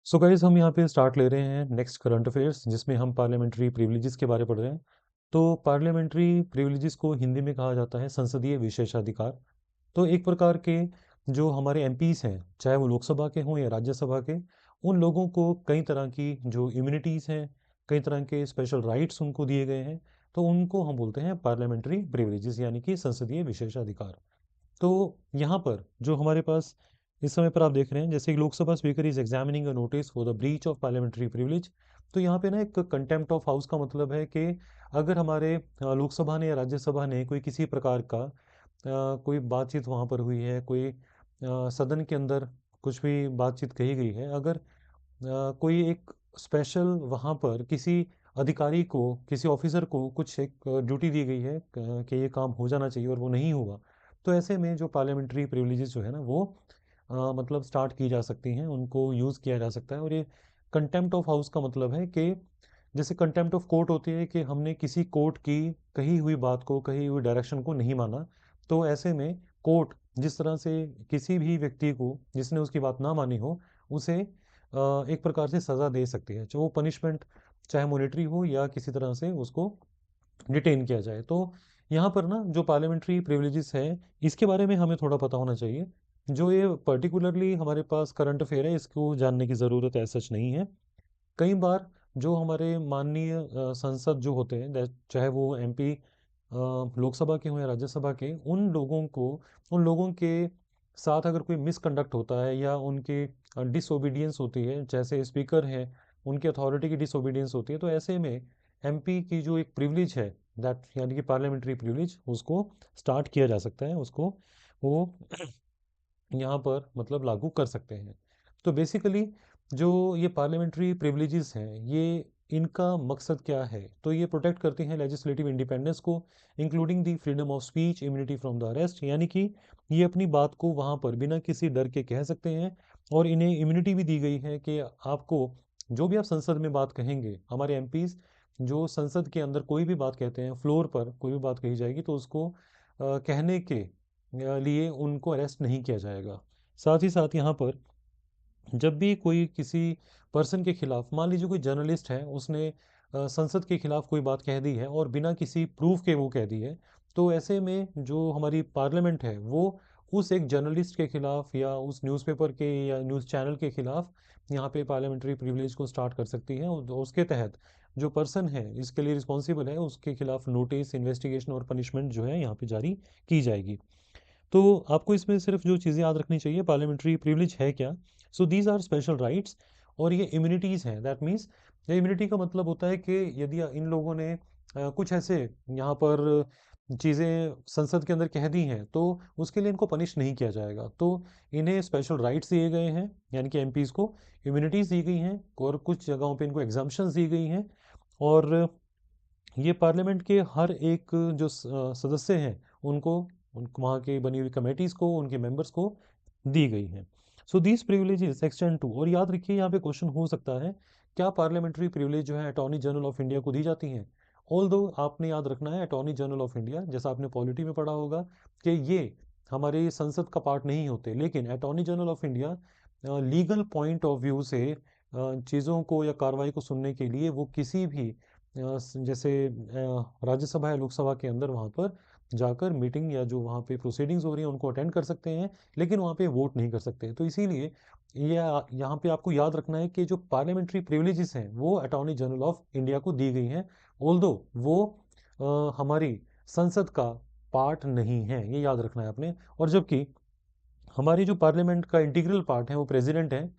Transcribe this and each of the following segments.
So guys हम यहाँ पे स्टार्ट ले रहे हैं नेक्स्ट करंट अफेयर्स जिसमें हम पार्लियामेंट्री प्रिविलेजेस के बारे पढ़ रहे हैं। तो पार्लियामेंट्री प्रिविलेजेस को हिंदी में कहा जाता है संसदीय विशेषाधिकार। तो एक प्रकार के जो हमारे एमपीस हैं, चाहे वो लोकसभा के हों या राज्यसभा के, उन लोगों को कई तरह की जो इम्यूनिटीज़ हैं, कई तरह के स्पेशल राइट्स उनको दिए गए हैं। तो उनको हम बोलते हैं पार्लियामेंट्री प्रिविलेजेस यानी कि संसदीय विशेषाधिकार। तो यहाँ पर जो हमारे पास इस समय पर आप देख रहे हैं, जैसे कि Lok Sabha speaker is examining a notice for the breach of parliamentary privilege. तो यहाँ पे ना एक कंटेम्प्ट ऑफ हाउस का मतलब है कि अगर हमारे लोकसभा ने या राज्यसभा ने कोई किसी प्रकार का कोई बातचीत वहाँ पर हुई है, कोई सदन के अंदर कुछ भी बातचीत कही गई है, अगर कोई एक स्पेशल वहाँ पर किसी अधिकारी को, किसी ऑफिसर को कुछ एक ड्यूटी दी गई है कि ये काम हो जाना चाहिए और वो नहीं हुआ, तो ऐसे में जो पार्लियामेंट्री प्रिविलेजेस जो है ना वो मतलब स्टार्ट की जा सकती हैं, उनको यूज़ किया जा सकता है। और ये कंटेम्प्ट ऑफ हाउस का मतलब है कि जैसे कंटेम्प्ट ऑफ कोर्ट होती है कि हमने किसी कोर्ट की कही हुई बात को, कही हुई डायरेक्शन को नहीं माना, तो ऐसे में कोर्ट जिस तरह से किसी भी व्यक्ति को जिसने उसकी बात ना मानी हो उसे एक प्रकार से सज़ा दे सकती है, चाहे वो पनिशमेंट चाहे मॉनेटरी हो या किसी तरह से उसको डिटेन किया जाए। तो यहाँ पर ना जो पार्लियामेंट्री प्रिविलेजेस है, इसके बारे में हमें थोड़ा पता होना चाहिए। जो ये पर्टिकुलरली हमारे पास करंट अफेयर है, इसको जानने की ज़रूरत है सच नहीं है। कई बार जो हमारे माननीय संसद जो होते हैं, चाहे वो एमपी लोकसभा के हों या राज्यसभा के, उन लोगों के साथ अगर कोई मिसकंडक्ट होता है या उनकी डिसओबीडियंस होती है, जैसे स्पीकर हैं उनकी अथॉरिटी की डिसओबीडियंस होती है, तो ऐसे में एमपी की जो एक प्रिविलेज है, दैट यानी कि पार्लियामेंट्री प्रिविलेज, उसको स्टार्ट किया जा सकता है, उसको वो यहाँ पर मतलब लागू कर सकते हैं। तो बेसिकली जो ये पार्लियामेंट्री प्रिविलेजेस हैं, ये इनका मकसद क्या है? तो ये प्रोटेक्ट करते हैं लेजिस्लेटिव इंडिपेंडेंस को, including the freedom of speech, immunity from the arrest, यानी कि ये अपनी बात को वहाँ पर बिना किसी डर के कह सकते हैं। और इन्हें इम्यूनिटी भी दी गई है कि आपको जो भी आप संसद में बात कहेंगे, हमारे एमपीज जो संसद के अंदर कोई भी बात कहते हैं, फ्लोर पर कोई भी बात कही जाएगी तो उसको कहने के लिए उनको अरेस्ट नहीं किया जाएगा। साथ ही साथ यहाँ पर जब भी कोई किसी पर्सन के खिलाफ, मान लीजिए कोई जर्नलिस्ट है, उसने संसद के खिलाफ कोई बात कह दी है और बिना किसी प्रूफ के वो कह दी है, तो ऐसे में जो हमारी पार्लियामेंट है वो उस एक जर्नलिस्ट के खिलाफ या उस न्यूज़पेपर के या न्यूज़ चैनल के खिलाफ यहाँ पे पार्लियामेंट्री प्रिविलेज को स्टार्ट कर सकती है। और उसके तहत जो पर्सन है इसके लिए रिस्पॉन्सिबल है, उसके खिलाफ नोटिस, इन्वेस्टिगेशन और पनिशमेंट जो है यहाँ पे जारी की जाएगी। तो आपको इसमें सिर्फ जो चीज़ें याद रखनी चाहिए, पार्लियामेंट्री प्रिविलेज है क्या। So these are special rights और ये इम्यूनिटीज़ हैं। दैट मीन्स ये इम्यूनिटी का मतलब होता है कि यदि इन लोगों ने कुछ ऐसे यहाँ पर चीज़ें संसद के अंदर कह दी हैं तो उसके लिए इनको पनिश नहीं किया जाएगा। तो इन्हें स्पेशल राइट्स दिए गए हैं, यानी कि एमपीज़ को इम्यूनिटीज़ दी गई हैं और कुछ जगहों पे इनको एग्जाम्पशंस दी गई हैं। और ये पार्लियामेंट के हर एक जो सदस्य हैं उनको वहाँ की बनी हुई कमेटीज़ को, उनके मेंबर्स को दी गई हैं। So these privileges extend to, और याद रखिए यहाँ पे क्वेश्चन हो सकता है, क्या पार्लियामेंट्री प्रिविलेज जो है अटॉर्नी जनरल ऑफ इंडिया को दी जाती हैं? ऑल दो आपने याद रखना है, अटॉर्नी जनरल ऑफ इंडिया, जैसा आपने पॉलिटी में पढ़ा होगा कि ये हमारे संसद का पार्ट नहीं होते, लेकिन attorney general of India legal point of view से चीज़ों को या कार्रवाई को सुनने के लिए वो किसी भी जैसे राज्यसभा या लोकसभा के अंदर वहाँ पर जाकर मीटिंग या जो वहाँ पे प्रोसीडिंग्स हो रही हैं उनको अटेंड कर सकते हैं, लेकिन वहाँ पे वोट नहीं कर सकते। तो इसीलिए ये यहाँ पे आपको याद रखना है कि जो पार्लियामेंट्री प्रिविलेजेस हैं वो अटॉर्नी जनरल ऑफ इंडिया को दी गई हैं, ऑल्दो वो हमारी संसद का पार्ट नहीं है, ये याद रखना है आपने। और जबकि हमारी जो पार्लियामेंट का इंटीग्रल पार्ट है वो प्रेसिडेंट है,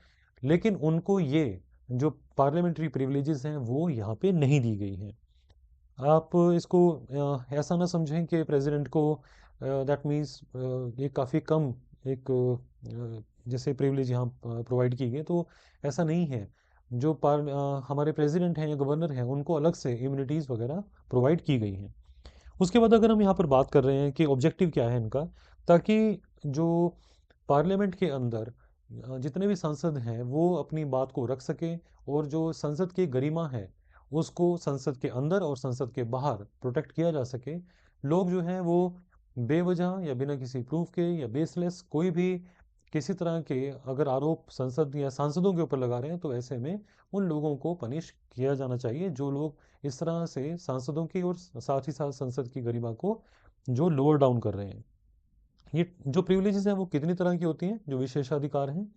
लेकिन उनको ये जो पार्लियामेंट्री प्रिविलेजेस हैं वो यहाँ पे नहीं दी गई हैं। आप इसको ऐसा ना समझें कि प्रेसिडेंट को दैट मीन्स ये काफ़ी कम एक जैसे प्रिविलेज यहाँ प्रोवाइड की गई, तो ऐसा नहीं है। जो हमारे प्रेसिडेंट हैं या गवर्नर हैं उनको अलग से इम्यूनिटीज़ वगैरह प्रोवाइड की गई हैं। उसके बाद अगर हम यहाँ पर बात कर रहे हैं कि ऑब्जेक्टिव क्या है इनका, ताकि जो पार्लियामेंट के अंदर जितने भी सांसद हैं वो अपनी बात को रख सकें और जो संसद की गरिमा है उसको संसद के अंदर और संसद के बाहर प्रोटेक्ट किया जा सके। लोग जो हैं वो बेवजह या बिना किसी प्रूफ के या बेसलेस कोई भी किसी तरह के अगर आरोप संसद या सांसदों के ऊपर लगा रहे हैं, तो ऐसे में उन लोगों को पनिश किया जाना चाहिए जो लोग इस तरह से सांसदों की और साथ ही साथ संसद की गरिमा को जो लोअर डाउन कर रहे हैं। ये जो प्रिविलेजेस हैं वो कितनी तरह की होती हैं, जो विशेषाधिकार हैं?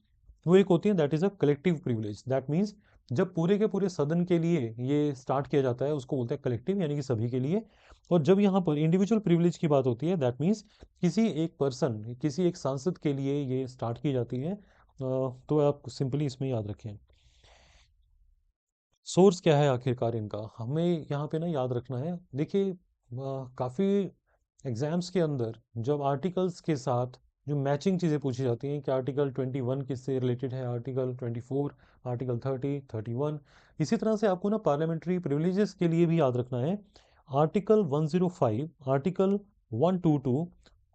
वो एक होती है that is a collective privilege. That means जब पूरे के पूरे सदन के लिए ये स्टार्ट किया जाता है उसको बोलते हैं कलेक्टिव, यानी कि सभी के लिए। और जब यहाँ पर इंडिविजुअल प्रिविलेज की बात होती है, दैट मीन्स किसी एक पर्सन, किसी एक सांसद के लिए ये स्टार्ट की जाती है। तो आप सिंपली इसमें याद रखें सोर्स क्या है आखिरकार इनका, हमें यहाँ पे ना याद रखना है। देखिए काफ़ी एग्जाम्स के अंदर जब आर्टिकल्स के साथ जो मैचिंग चीज़ें पूछी जाती हैं कि आर्टिकल 21 किससे रिलेटेड है, आर्टिकल 24, आर्टिकल 30, 31, इसी तरह से आपको ना पार्लियामेंट्री प्रिविलेजेस के लिए भी याद रखना है आर्टिकल 105, आर्टिकल 122।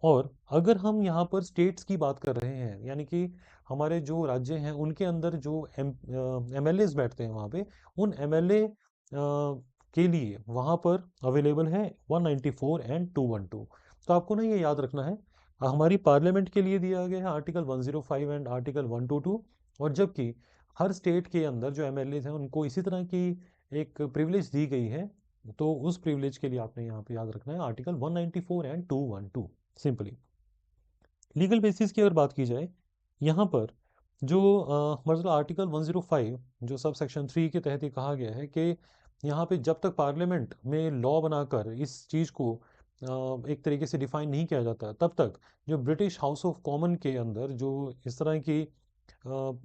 और अगर हम यहाँ पर स्टेट्स की बात कर रहे हैं, यानी कि हमारे जो राज्य हैं उनके अंदर जो एमएलएस बैठते हैं वहाँ पे, उन एमएलए के लिए वहाँ पर अवेलेबल है 194 एंड 212। तो आपको ना ये याद रखना है हमारी पार्लियामेंट के लिए दिया गया है आर्टिकल 105 एंड आर्टिकल 122। और जबकि हर स्टेट के अंदर जो एमएलए हैं उनको इसी तरह की एक प्रिविलेज दी गई है। तो उस प्रिविलेज के लिए आपने यहाँ पे याद रखना है article 194 and 212 simply. Legal basis की अगर बात की जाए यहाँ पर जो मतलब आर्टिकल 105 जो सब सेक्शन 3 के तहत ये कहा गया है कि यहाँ पे जब तक पार्लियामेंट में लॉ बनाकर इस चीज़ को एक तरीके से डिफाइन नहीं किया जाता, तब तक जो ब्रिटिश हाउस ऑफ कॉमन के अंदर जो इस तरह की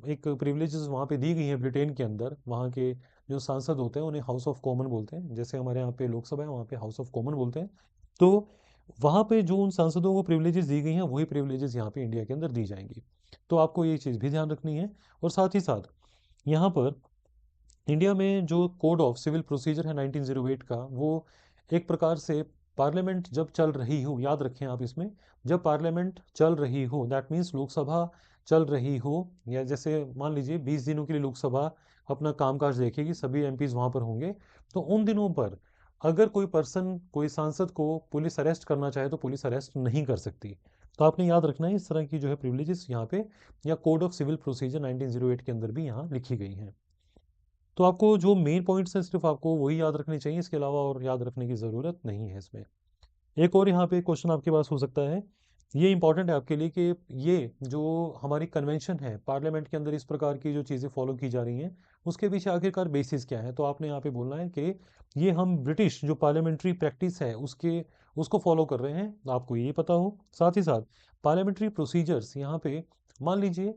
एक प्रिविलेजेस वहाँ पे दी गई हैं ब्रिटेन के अंदर, वहाँ के जो सांसद होते हैं उन्हें हाउस ऑफ कॉमन बोलते हैं, जैसे हमारे यहाँ पे लोकसभा है वहाँ पे हाउस ऑफ कॉमन बोलते हैं। तो वहाँ पे जो उन सांसदों को प्रिविलेजेस दी गई हैं वही प्रिविलेजेस यहाँ पे इंडिया के अंदर दी जाएंगी। तो आपको ये चीज़ भी ध्यान रखनी है। और साथ ही साथ यहाँ पर इंडिया में जो कोड ऑफ सिविल प्रोसीजर है 1908 का, वो एक प्रकार से पार्लियामेंट जब चल रही हो, याद रखें आप इसमें, जब पार्लियामेंट चल रही हो दैट मीन्स लोकसभा चल रही हो, या जैसे मान लीजिए 20 दिनों के लिए लोकसभा अपना कामकाज देखेगी, सभी एमपीज वहाँ पर होंगे, तो उन दिनों पर अगर कोई पर्सन, कोई सांसद को पुलिस अरेस्ट करना चाहे तो पुलिस अरेस्ट नहीं कर सकती। तो आपने याद रखना है इस तरह की जो है प्रिविलेजेस यहाँ पे, या कोड ऑफ सिविल प्रोसीजर 1908 के अंदर भी यहाँ लिखी गई हैं। तो आपको जो मेन पॉइंट्स हैं सिर्फ आपको वही याद रखने चाहिए, इसके अलावा और याद रखने की ज़रूरत नहीं है इसमें। एक और यहाँ पे क्वेश्चन आपके पास हो सकता है, ये इंपॉर्टेंट है आपके लिए कि ये जो हमारी कन्वेंशन है पार्लियामेंट के अंदर इस प्रकार की जो चीज़ें फॉलो की जा रही हैं उसके पीछे आखिरकार बेसिस क्या है। तो आपने यहाँ पे बोलना है कि ये हम ब्रिटिश जो पार्लियामेंट्री प्रैक्टिस है उसके उसको फॉलो कर रहे हैं, आपको ये पता हो। साथ ही साथ पार्लियामेंट्री प्रोसीजर्स यहाँ पे मान लीजिए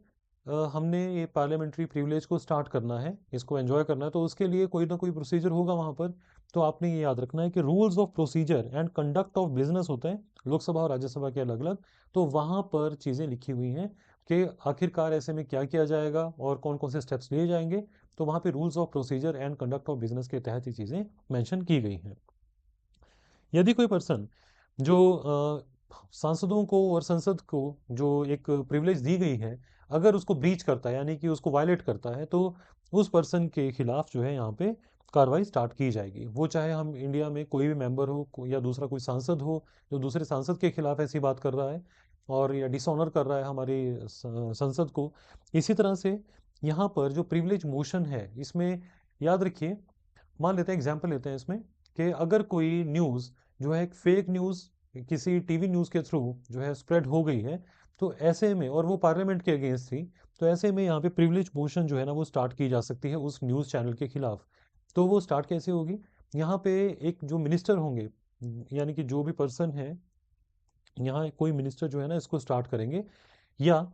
हमने ये पार्लियामेंट्री प्रिविलेज को स्टार्ट करना है, इसको एंजॉय करना है, तो उसके लिए कोई ना कोई प्रोसीजर होगा वहाँ पर। तो आपने ये याद रखना है कि rules of procedure and conduct of business होते हैं लोकसभा और राज्यसभा के अलग अलग। तो वहाँ पर चीज़ें लिखी हुई हैं कि आखिरकार ऐसे में क्या किया जाएगा और कौन कौन से स्टेप्स लिए जाएंगे। तो वहाँ पे rules of procedure and conduct of business के तहत ये चीज़ें मेंशन की गई हैं। यदि कोई पर्सन जो सांसदों को और संसद को जो एक प्रिविलेज दी गई है, अगर उसको ब्रीच करता है यानी कि उसको वायलेट करता है, तो उस पर्सन के खिलाफ जो है यहाँ पे कार्रवाई स्टार्ट की जाएगी। वो चाहे हम इंडिया में कोई भी मेंबर हो या दूसरा कोई सांसद हो जो दूसरे सांसद के खिलाफ ऐसी बात कर रहा है और या डिसऑनर कर रहा है हमारी संसद को। इसी तरह से यहाँ पर जो प्रिविलेज मोशन है इसमें याद रखिए, मान लेते हैं एग्जाम्पल लेते हैं इसमें कि अगर कोई न्यूज़ जो है एक फेक न्यूज़ किसी टीवी न्यूज़ के थ्रू जो है स्प्रेड हो गई है, तो ऐसे में, और वो पार्लियामेंट के अगेंस्ट थी, तो ऐसे में यहाँ पे प्रिविलेज मोशन जो है ना वो स्टार्ट की जा सकती है उस न्यूज़ चैनल के खिलाफ। तो वो स्टार्ट कैसे होगी, यहाँ पे एक जो मिनिस्टर होंगे, यानी कि जो भी पर्सन है, यहाँ कोई मिनिस्टर जो है ना इसको स्टार्ट करेंगे, या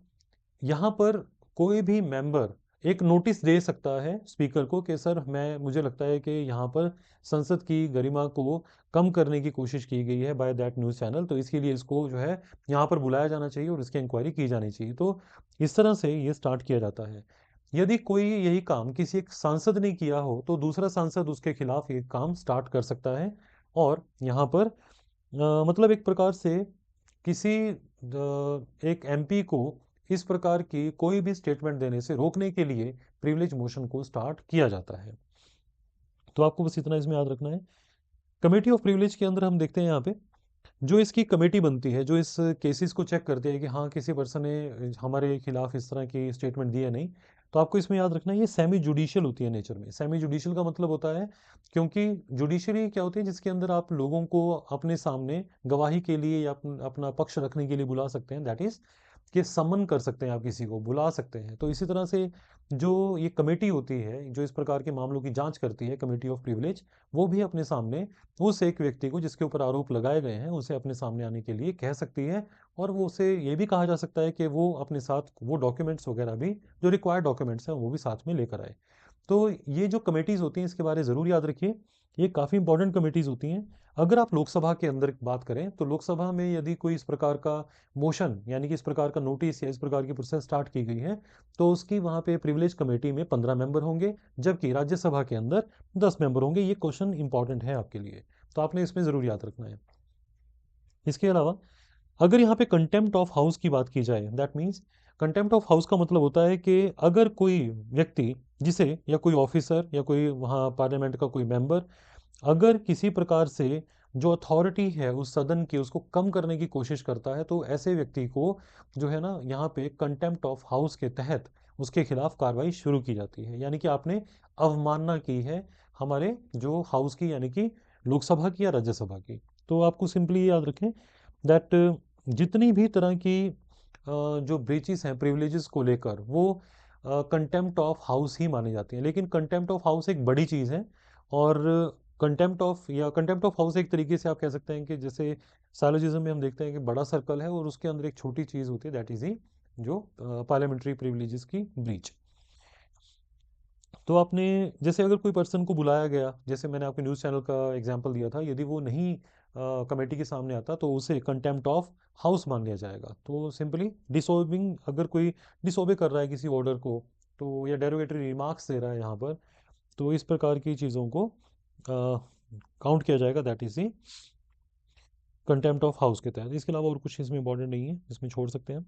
यहाँ पर कोई भी मेंबर एक नोटिस दे सकता है स्पीकर को कि सर मैं मुझे लगता है कि यहाँ पर संसद की गरिमा को कम करने की कोशिश की गई है बाय दैट न्यूज़ चैनल, तो इसके लिए इसको जो है यहाँ पर बुलाया जाना चाहिए और इसकी इंक्वायरी की जानी चाहिए। तो इस तरह से ये स्टार्ट किया जाता है। यदि कोई यही काम किसी एक सांसद ने किया हो तो दूसरा सांसद उसके खिलाफ ये काम स्टार्ट कर सकता है। और यहाँ पर मतलब एक प्रकार से किसी एक एमपी को इस प्रकार की कोई भी स्टेटमेंट देने से रोकने के लिए प्रिविलेज मोशन को स्टार्ट किया जाता है। तो आपको बस इतना इसमें याद रखना है। कमेटी ऑफ प्रिविलेज के अंदर हम देखते हैं यहाँ पे जो इसकी कमेटी बनती है, जो इस केसेस को चेक करती है कि हाँ किसी पर्सन ने हमारे खिलाफ इस तरह की स्टेटमेंट दी है नहीं, तो आपको इसमें याद रखना है ये सेमी जुडिशियल होती है नेचर में। सेमी जुडिशियल का मतलब होता है, क्योंकि जुडिशरी क्या होती है, जिसके अंदर आप लोगों को अपने सामने गवाही के लिए या अपना पक्ष रखने के लिए बुला सकते हैं, दैट इज कि समन कर सकते हैं, आप किसी को बुला सकते हैं। तो इसी तरह से जो ये कमेटी होती है जो इस प्रकार के मामलों की जांच करती है, कमेटी ऑफ प्रिविलेज, वो भी अपने सामने उस एक व्यक्ति को जिसके ऊपर आरोप लगाए गए हैं उसे अपने सामने आने के लिए कह सकती है। और वो उसे ये भी कहा जा सकता है कि वो अपने साथ वो डॉक्यूमेंट्स वगैरह भी, जो रिक्वायर्ड डॉक्यूमेंट्स हैं, वो भी साथ में लेकर आए। तो ये जो कमेटीज़ होती हैं इसके बारे में ज़रूर याद रखिए, ये काफ़ी इंपॉर्टेंट कमेटीज़ होती हैं। अगर आप लोकसभा के अंदर बात करें तो लोकसभा में यदि कोई इस प्रकार का मोशन यानी कि इस प्रकार का नोटिस या इस प्रकार की प्रोसेस स्टार्ट की गई है, तो उसकी वहाँ पे प्रिविलेज कमेटी में 15 मेंबर होंगे, जबकि राज्यसभा के अंदर 10 मेंबर होंगे। ये क्वेश्चन इंपॉर्टेंट है आपके लिए, तो आपने इसमें ज़रूर याद रखना है। इसके अलावा अगर यहाँ पे कंटेम्प्ट ऑफ हाउस की बात की जाए, that means contempt of house का मतलब होता है कि अगर कोई व्यक्ति जिसे या कोई ऑफिसर या कोई वहाँ पार्लियामेंट का कोई मेंबर अगर किसी प्रकार से जो अथॉरिटी है उस सदन की उसको कम करने की कोशिश करता है, तो ऐसे व्यक्ति को जो है ना यहाँ पे कंटेम्प्ट ऑफ हाउस के तहत उसके खिलाफ कार्रवाई शुरू की जाती है। यानी कि आपने अवमानना की है हमारे जो हाउस की, यानी कि लोकसभा की या राज्यसभा की। तो आपको सिंपली याद रखें दैट जितनी भी तरह की जो ब्रीचेस हैं प्रिविलेजेस को लेकर, वो कंटेम्प्ट ऑफ हाउस ही मानी जाती हैं। लेकिन कंटेम्प्ट ऑफ हाउस एक बड़ी चीज़ है, और कंटेम्प्ट ऑफ हाउस एक तरीके से आप कह सकते हैं कि जैसे साइलोजिज्म में हम देखते हैं कि बड़ा सर्कल है और उसके अंदर एक छोटी चीज़ होती है, दैट इज ही जो पार्लियामेंट्री प्रिविलेजेस की ब्रीच। तो आपने जैसे अगर कोई पर्सन को बुलाया गया, जैसे मैंने आपके न्यूज़ चैनल का एग्जांपल दिया था, यदि वो नहीं कमेटी के सामने आता तो उसे कंटेम्प्ट ऑफ हाउस मान लिया जाएगा। तो सिंपली डिसोबिंग, अगर कोई डिसोबे कर रहा है किसी ऑर्डर को, तो या डेरोगेटरी रिमार्क्स दे रहा है यहाँ पर, तो इस प्रकार की चीज़ों को काउंट किया जाएगा, that is the contempt of house के तहत। इसके अलावा और कुछ इसमें इंपॉर्टेंट नहीं है, इसमें छोड़ सकते हैं।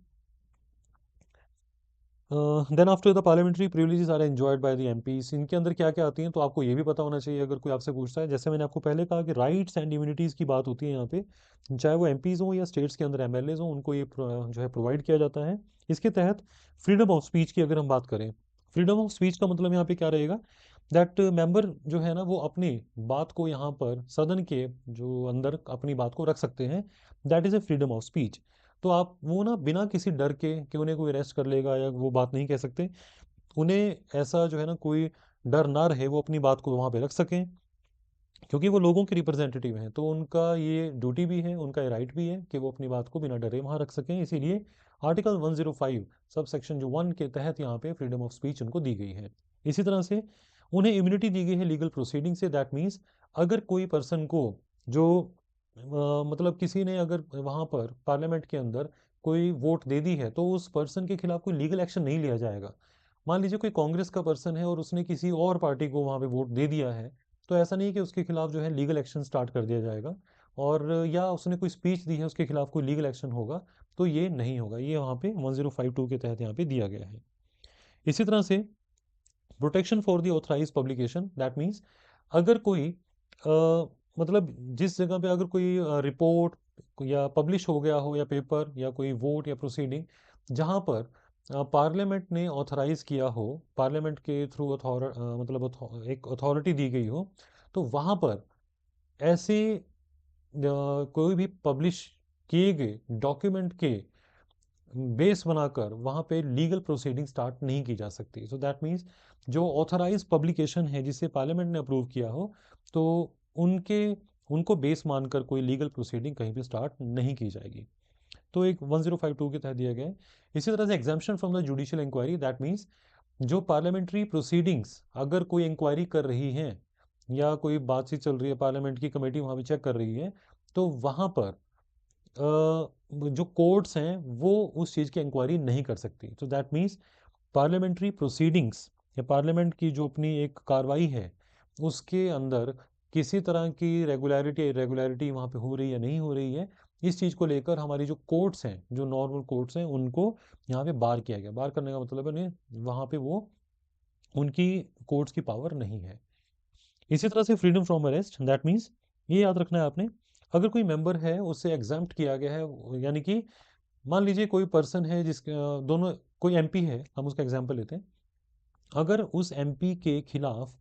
Then after the parliamentary privileges are enjoyed by the MPs, इनके अंदर क्या क्या आती हैं, तो आपको ये भी पता होना चाहिए अगर कोई आपसे पूछता है। जैसे मैंने आपको पहले कहा कि राइट्स एंड इम्यूनिटीज़ की बात होती है यहाँ पे, चाहे वो एमपीज़ हों या स्टेट्स के अंदर एमएलएज हों, उनको ये जो है प्रोवाइड किया जाता है। इसके तहत फ्रीडम ऑफ स्पीच की अगर हम बात करें, फ्रीडम ऑफ स्पीच का मतलब यहाँ पे क्या रहेगा, दैट मेंबर जो है ना वो अपनी बात को यहाँ पर सदन के जो अंदर अपनी बात को रख सकते हैं, that is a freedom of speech. तो आप वो ना बिना किसी डर के कि उन्हें कोई अरेस्ट कर लेगा या वो बात नहीं कह सकते, उन्हें ऐसा जो है ना कोई डर ना रहे, वो अपनी बात को वहाँ पे रख सकें, क्योंकि वो लोगों के रिप्रेजेंटेटिव हैं। तो उनका ये ड्यूटी भी है, उनका ये राइट भी है कि वो अपनी बात को बिना डरे वहाँ रख सकें। इसीलिए आर्टिकल 105 सब सेक्शन जो 1 के तहत यहाँ पे फ्रीडम ऑफ स्पीच उनको दी गई है। इसी तरह से उन्हें इम्यूनिटी दी गई है लीगल प्रोसीडिंग से, दैट मीन्स अगर कोई पर्सन को जो मतलब किसी ने अगर वहाँ पर पार्लियामेंट के अंदर कोई वोट दे दी है, तो उस पर्सन के खिलाफ कोई लीगल एक्शन नहीं लिया जाएगा। मान लीजिए कोई कांग्रेस का पर्सन है और उसने किसी और पार्टी को वहाँ पे वोट दे दिया है, तो ऐसा नहीं है कि उसके खिलाफ जो है लीगल एक्शन स्टार्ट कर दिया जाएगा, और या उसने कोई स्पीच दी है उसके खिलाफ कोई लीगल एक्शन होगा, तो ये नहीं होगा। ये वहाँ पे 1052 के तहत यहाँ पे दिया गया है। इसी तरह से protection for the authorise publication, that means अगर कोई मतलब जिस जगह पे अगर कोई रिपोर्ट या पब्लिश हो गया हो, या पेपर या कोई वोट या प्रोसीडिंग जहाँ पर पार्लियामेंट ने ऑथराइज किया हो, पार्लियामेंट के थ्रू मतलब एक अथॉरिटी दी गई हो, तो वहाँ पर ऐसे कोई भी पब्लिश किए गए डॉक्यूमेंट के बेस बनाकर वहाँ पे लीगल प्रोसीडिंग स्टार्ट नहीं की जा सकती। सो दैट मीन्स जो ऑथराइज पब्लिकेशन है जिसे पार्लियामेंट ने अप्रूव किया हो, तो उनके उनको बेस मानकर कोई लीगल प्रोसीडिंग कहीं पे स्टार्ट नहीं की जाएगी। तो एक 1052 के तहत दिया गया है। इसी तरह से exemption from the judicial inquiry, that means जो पार्लियामेंट्री प्रोसीडिंग्स अगर कोई इंक्वायरी कर रही है या कोई बातचीत चल रही है, पार्लियामेंट की कमेटी वहाँ पे चेक कर रही है, तो वहाँ पर जो कोर्ट्स हैं वो उस चीज़ की इंक्वायरी नहीं कर सकती। तो दैट मीन्स पार्लियामेंट्री प्रोसीडिंग्स या पार्लियामेंट की जो अपनी एक कार्रवाई है उसके अंदर किसी तरह की रेगुलरिटी इरेगुलरिटी वहाँ पे हो रही है या नहीं हो रही है, इस चीज़ को लेकर हमारी जो कोर्ट्स हैं, जो नॉर्मल कोर्ट्स हैं, उनको यहाँ पे बार किया गया। बार करने का मतलब है नहीं, वहाँ पे वो उनकी कोर्ट्स की पावर नहीं है। इसी तरह से freedom from arrest, that means ये याद रखना है आपने, अगर कोई मेंबर है उसे एग्जाम्प्ट किया गया है, यानी कि मान लीजिए कोई पर्सन है जिसके दोनों, कोई एमपी है, हम उसका एग्जाम्पल लेते हैं। अगर उस एमपी के खिलाफ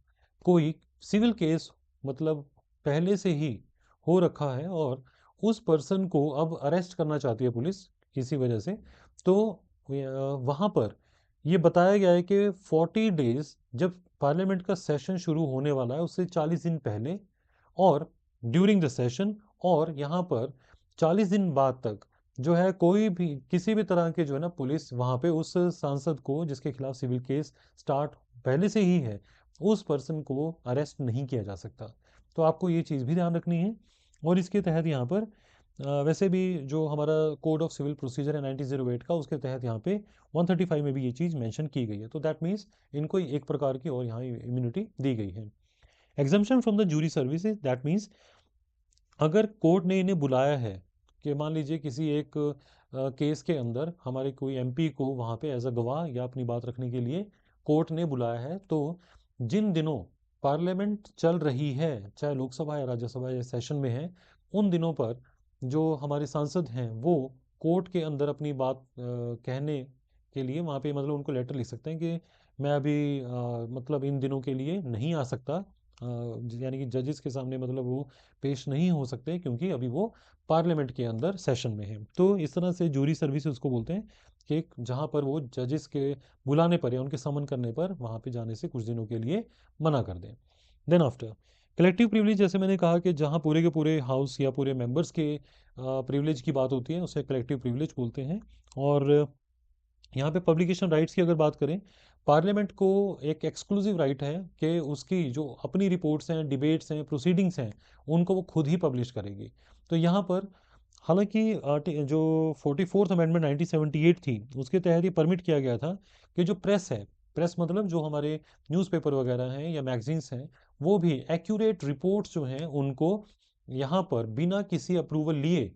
कोई सिविल केस, मतलब पहले से ही हो रखा है, और उस पर्सन को अब अरेस्ट करना चाहती है पुलिस किसी वजह से, तो वहाँ पर ये बताया गया है कि 40 डेज, जब पार्लियामेंट का सेशन शुरू होने वाला है उससे 40 दिन पहले, और ड्यूरिंग द सेशन, और यहाँ पर 40 दिन बाद तक जो है कोई भी किसी भी तरह के जो है ना, पुलिस वहाँ पे उस सांसद को जिसके खिलाफ सिविल केस स्टार्ट पहले से ही है, उस पर्सन को अरेस्ट नहीं किया जा सकता। तो आपको ये चीज़ भी ध्यान रखनी है। और इसके तहत यहाँ पर वैसे भी जो हमारा कोड ऑफ सिविल प्रोसीजर है 1908 का, उसके तहत यहाँ पे 135 में भी ये चीज़ मेंशन की गई है। तो दैट मीन्स इनको एक प्रकार की और यहाँ इम्यूनिटी दी गई है। Exemption from the jury services, that means अगर कोर्ट ने इन्हें बुलाया है, कि मान लीजिए किसी एक केस के अंदर हमारे कोई एमपी को वहाँ पे एज अ गवाह या अपनी बात रखने के लिए कोर्ट ने बुलाया है, तो जिन दिनों पार्लियामेंट चल रही है, चाहे लोकसभा या राज्यसभा या सेशन में है, उन दिनों पर जो हमारे सांसद हैं वो कोर्ट के अंदर अपनी बात कहने के लिए वहाँ पे, मतलब उनको लेटर लिख सकते हैं कि मैं अभी मतलब इन दिनों के लिए नहीं आ सकता, यानी कि जजेस के सामने मतलब वो पेश नहीं हो सकते क्योंकि अभी वो पार्लियामेंट के अंदर सेशन में है। तो इस तरह से जूरी सर्विस उसको बोलते हैं कि जहाँ पर वो जजेस के बुलाने पर या उनके समन करने पर वहाँ पे जाने से कुछ दिनों के लिए मना कर दें। देन आफ्टर कलेक्टिव प्रिविलेज, जैसे मैंने कहा कि जहाँ पूरे के पूरे हाउस या पूरे मेंबर्स के प्रिविलेज की बात होती है उसे कलेक्टिव प्रिविलेज बोलते हैं। और यहाँ पे पब्लिकेशन राइट्स की अगर बात करें, पार्लियामेंट को एक एक्सक्लूसिव राइट है कि उसकी जो अपनी रिपोर्ट्स हैं, डिबेट्स हैं, प्रोसीडिंग्स हैं, उनको वो खुद ही पब्लिश करेगी। तो यहाँ पर हालांकि जो 44th अमेंडमेंट 1978 थी उसके तहत ये परमिट किया गया था कि जो प्रेस है, प्रेस मतलब जो हमारे न्यूज़पेपर वगैरह हैं या मैगजीन्स हैं, वो भी एक्यूरेट रिपोर्ट्स जो हैं उनको यहाँ पर बिना किसी अप्रूवल लिए